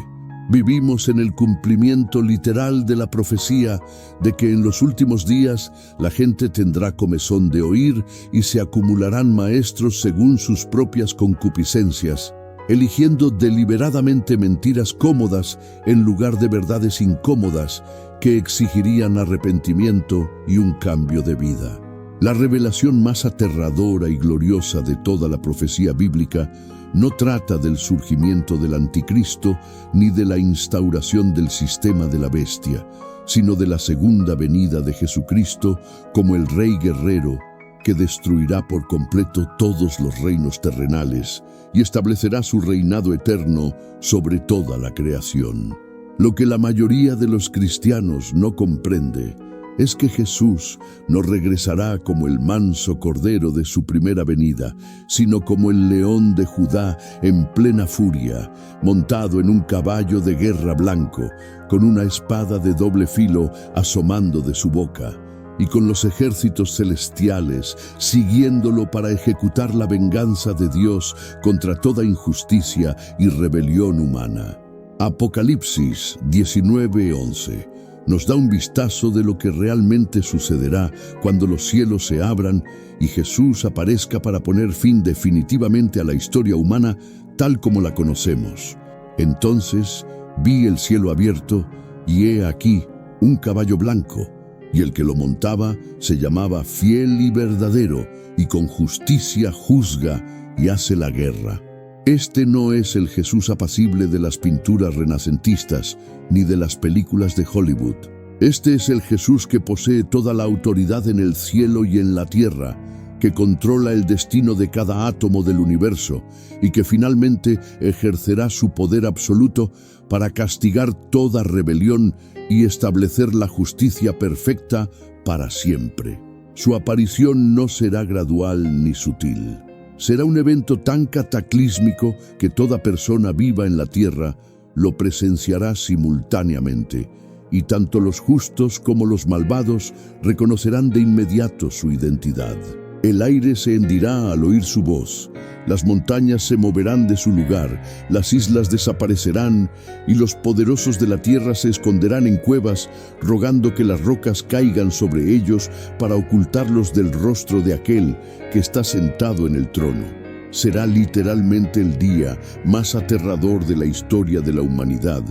Vivimos en el cumplimiento literal de la profecía de que en los últimos días la gente tendrá comezón de oír y se acumularán maestros según sus propias concupiscencias, eligiendo deliberadamente mentiras cómodas en lugar de verdades incómodas que exigirían arrepentimiento y un cambio de vida. La revelación más aterradora y gloriosa de toda la profecía bíblica no trata del surgimiento del Anticristo ni de la instauración del sistema de la bestia, sino de la segunda venida de Jesucristo como el Rey guerrero que destruirá por completo todos los reinos terrenales y establecerá su reinado eterno sobre toda la creación. Lo que la mayoría de los cristianos no comprende es que Jesús no regresará como el manso cordero de su primera venida, sino como el león de Judá en plena furia, montado en un caballo de guerra blanco, con una espada de doble filo asomando de su boca. y con los ejércitos celestiales, siguiéndolo para ejecutar la venganza de Dios contra toda injusticia y rebelión humana. Apocalipsis 19:11 nos da un vistazo de lo que realmente sucederá cuando los cielos se abran y Jesús aparezca para poner fin definitivamente a la historia humana tal como la conocemos. Entonces vi el cielo abierto y he aquí un caballo blanco, y el que lo montaba se llamaba Fiel y Verdadero, y con justicia juzga y hace la guerra. Este no es el Jesús apacible de las pinturas renacentistas ni de las películas de Hollywood. Este es el Jesús que posee toda la autoridad en el cielo y en la tierra, que controla el destino de cada átomo del universo y que finalmente ejercerá su poder absoluto para castigar toda rebelión y establecer la justicia perfecta para siempre. Su aparición no será gradual ni sutil. Será un evento tan cataclísmico que toda persona viva en la tierra lo presenciará simultáneamente, y tanto los justos como los malvados reconocerán de inmediato su identidad. El aire se hendirá al oír su voz, las montañas se moverán de su lugar, las islas desaparecerán y los poderosos de la tierra se esconderán en cuevas, rogando que las rocas caigan sobre ellos para ocultarlos del rostro de aquel que está sentado en el trono. Será literalmente el día más aterrador de la historia de la humanidad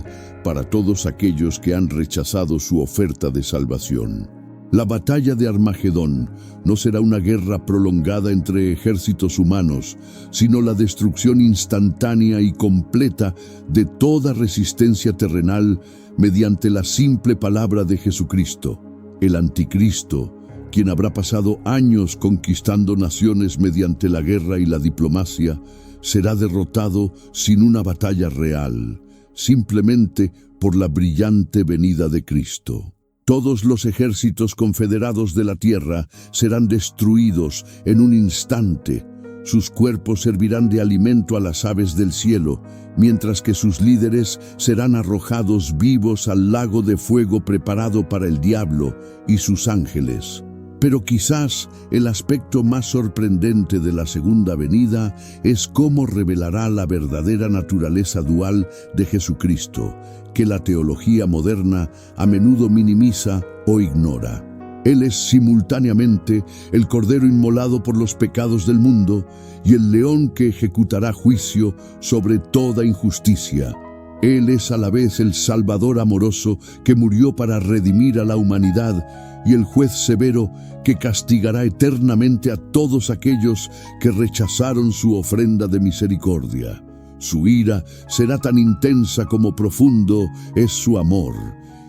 para todos aquellos que han rechazado su oferta de salvación. La batalla de Armagedón no será una guerra prolongada entre ejércitos humanos, sino la destrucción instantánea y completa de toda resistencia terrenal mediante la simple palabra de Jesucristo. El anticristo, quien habrá pasado años conquistando naciones mediante la guerra y la diplomacia, será derrotado sin una batalla real, simplemente por la brillante venida de Cristo. Todos los ejércitos confederados de la tierra serán destruidos en un instante. Sus cuerpos servirán de alimento a las aves del cielo, mientras que sus líderes serán arrojados vivos al lago de fuego preparado para el diablo y sus ángeles. Pero quizás el aspecto más sorprendente de la segunda venida es cómo revelará la verdadera naturaleza dual de Jesucristo, que la teología moderna a menudo minimiza o ignora. Él es simultáneamente el Cordero inmolado por los pecados del mundo y el león que ejecutará juicio sobre toda injusticia. Él es a la vez el Salvador amoroso que murió para redimir a la humanidad y el juez severo que castigará eternamente a todos aquellos que rechazaron su ofrenda de misericordia. Su ira será tan intensa como profundo es su amor,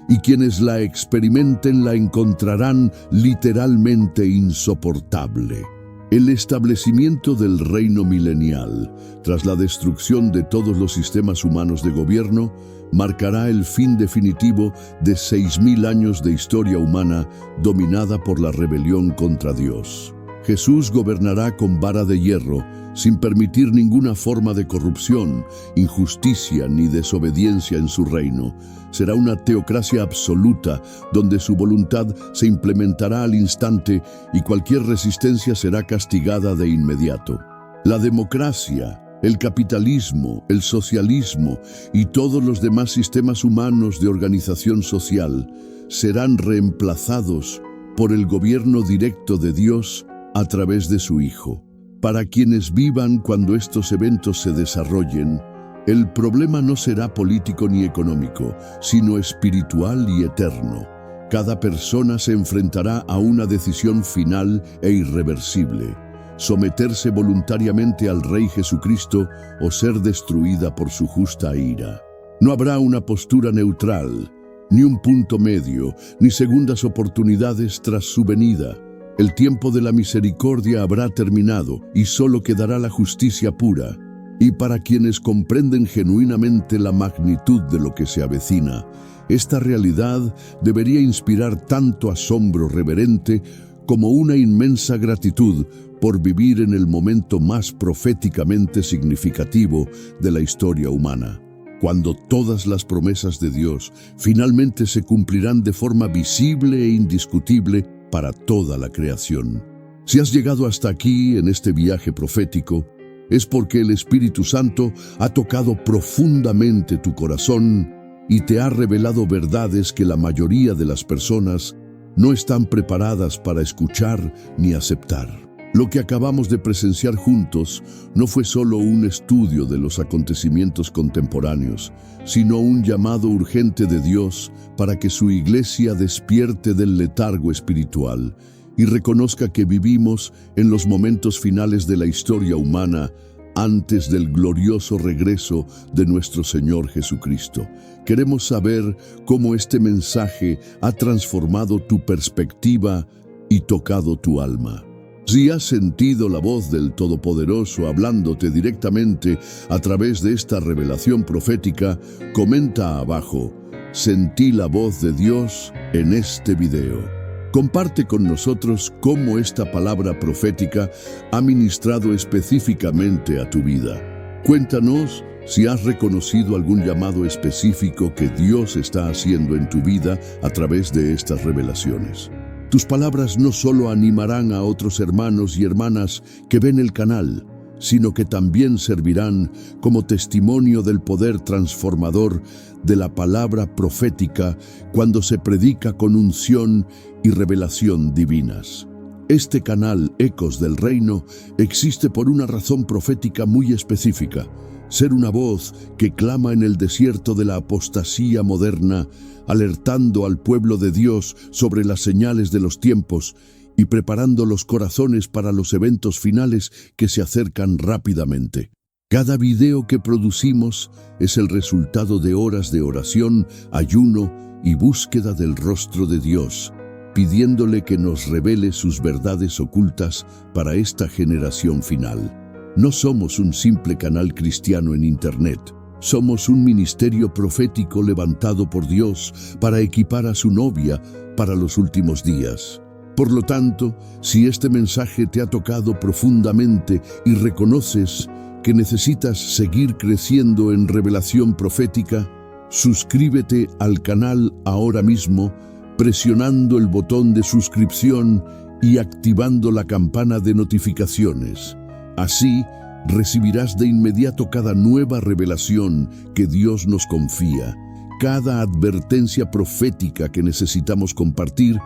y quienes la experimenten la encontrarán literalmente insoportable. El establecimiento del reino milenial, tras la destrucción de todos los sistemas humanos de gobierno, marcará el fin definitivo de 6.000 años de historia humana dominada por la rebelión contra Dios. Jesús gobernará con vara de hierro, sin permitir ninguna forma de corrupción, injusticia ni desobediencia en su reino. Será una teocracia absoluta, donde su voluntad se implementará al instante y cualquier resistencia será castigada de inmediato. La democracia, el capitalismo, el socialismo y todos los demás sistemas humanos de organización social serán reemplazados por el gobierno directo de Dios a través de su Hijo. Para quienes vivan cuando estos eventos se desarrollen, el problema no será político ni económico, sino espiritual y eterno. Cada persona se enfrentará a una decisión final e irreversible: someterse voluntariamente al Rey Jesucristo o ser destruida por su justa ira. No habrá una postura neutral, ni un punto medio, ni segundas oportunidades tras su venida. El tiempo de la misericordia habrá terminado y solo quedará la justicia pura. Y para quienes comprenden genuinamente la magnitud de lo que se avecina, esta realidad debería inspirar tanto asombro reverente como una inmensa gratitud por vivir en el momento más proféticamente significativo de la historia humana, cuando todas las promesas de Dios finalmente se cumplirán de forma visible e indiscutible para toda la creación. Si has llegado hasta aquí en este viaje profético, es porque el Espíritu Santo ha tocado profundamente tu corazón y te ha revelado verdades que la mayoría de las personas no están preparadas para escuchar ni aceptar. Lo que acabamos de presenciar juntos no fue solo un estudio de los acontecimientos contemporáneos, sino un llamado urgente de Dios para que su iglesia despierte del letargo espiritual y reconozca que vivimos en los momentos finales de la historia humana antes del glorioso regreso de nuestro Señor Jesucristo. Queremos saber cómo este mensaje ha transformado tu perspectiva y tocado tu alma. Si has sentido la voz del Todopoderoso hablándote directamente a través de esta revelación profética, comenta abajo: sentí la voz de Dios en este video. Comparte con nosotros cómo esta palabra profética ha ministrado específicamente a tu vida. Cuéntanos si has reconocido algún llamado específico que Dios está haciendo en tu vida a través de estas revelaciones. Tus palabras no solo animarán a otros hermanos y hermanas que ven el canal, sino que también servirán como testimonio del poder transformador de la palabra profética cuando se predica con unción y revelación divinas. Este canal, Ecos del Reino, existe por una razón profética muy específica: ser una voz que clama en el desierto de la apostasía moderna, alertando al pueblo de Dios sobre las señales de los tiempos y preparando los corazones para los eventos finales que se acercan rápidamente. Cada video que producimos es el resultado de horas de oración, ayuno y búsqueda del rostro de Dios, pidiéndole que nos revele sus verdades ocultas para esta generación final. No somos un simple canal cristiano en Internet. Somos un ministerio profético levantado por Dios para equipar a su novia para los últimos días. Por lo tanto, si este mensaje te ha tocado profundamente y reconoces que necesitas seguir creciendo en revelación profética, suscríbete al canal ahora mismo, presionando el botón de suscripción y activando la campana de notificaciones. Así, recibirás de inmediato cada nueva revelación que Dios nos confía, cada advertencia profética que necesitamos compartir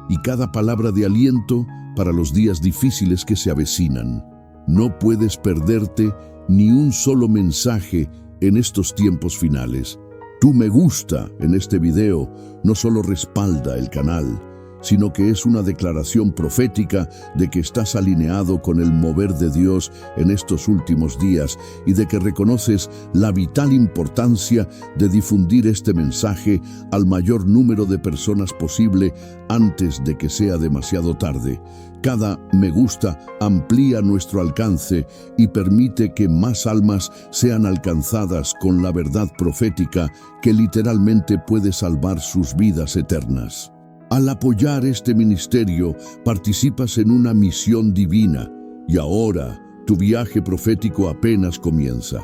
y cada palabra de aliento para los días difíciles que se avecinan. No puedes perderte ni un solo mensaje en estos tiempos finales. Tu me gusta en este video no solo respalda el canal, sino que es una declaración profética de que estás alineado con el mover de Dios en estos últimos días y de que reconoces la vital importancia de difundir este mensaje al mayor número de personas posible antes de que sea demasiado tarde. Cada me gusta amplía nuestro alcance y permite que más almas sean alcanzadas con la verdad profética que literalmente puede salvar sus vidas eternas. Al apoyar este ministerio, participas en una misión divina y ahora tu viaje profético apenas comienza.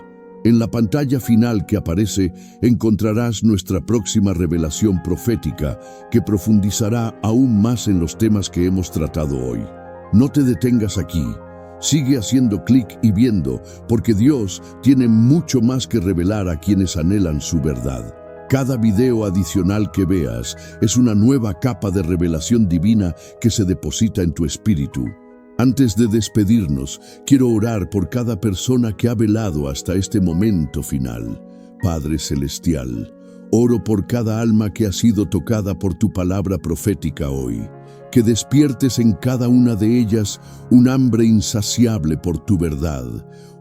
En la pantalla final que aparece encontrarás nuestra próxima revelación profética que profundizará aún más en los temas que hemos tratado hoy. No te detengas aquí. Sigue haciendo clic y viendo, porque Dios tiene mucho más que revelar a quienes anhelan su verdad. Cada video adicional que veas es una nueva capa de revelación divina que se deposita en tu espíritu. Antes de despedirnos, quiero orar por cada persona que ha velado hasta este momento final. Padre Celestial, oro por cada alma que ha sido tocada por tu palabra profética hoy. Que despiertes en cada una de ellas un hambre insaciable por tu verdad,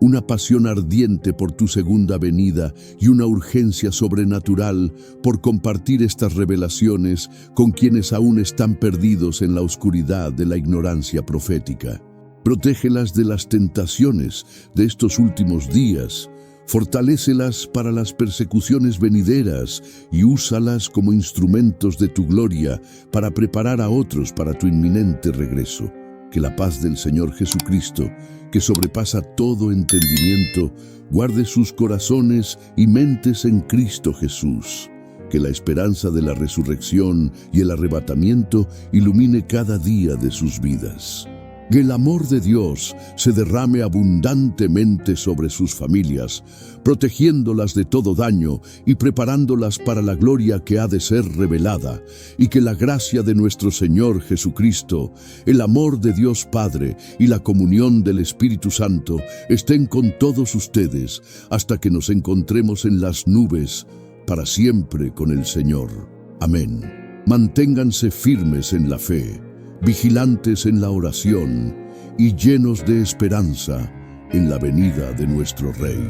una pasión ardiente por tu segunda venida y una urgencia sobrenatural por compartir estas revelaciones con quienes aún están perdidos en la oscuridad de la ignorancia profética. Protégelas de las tentaciones de estos últimos días. Fortalécelas para las persecuciones venideras y úsalas como instrumentos de tu gloria para preparar a otros para tu inminente regreso. Que la paz del Señor Jesucristo, que sobrepasa todo entendimiento, guarde sus corazones y mentes en Cristo Jesús. que la esperanza de la resurrección y el arrebatamiento ilumine cada día de sus vidas. Que el amor de Dios se derrame abundantemente sobre sus familias, protegiéndolas de todo daño y preparándolas para la gloria que ha de ser revelada, y que la gracia de nuestro Señor Jesucristo, el amor de Dios Padre y la comunión del Espíritu Santo estén con todos ustedes hasta que nos encontremos en las nubes para siempre con el Señor. Amén. Manténganse firmes en la fe, vigilantes en la oración y llenos de esperanza en la venida de nuestro Rey.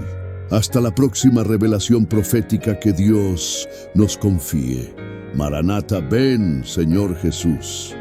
Hasta la próxima revelación profética que Dios nos confíe. Maranata, ven, Señor Jesús.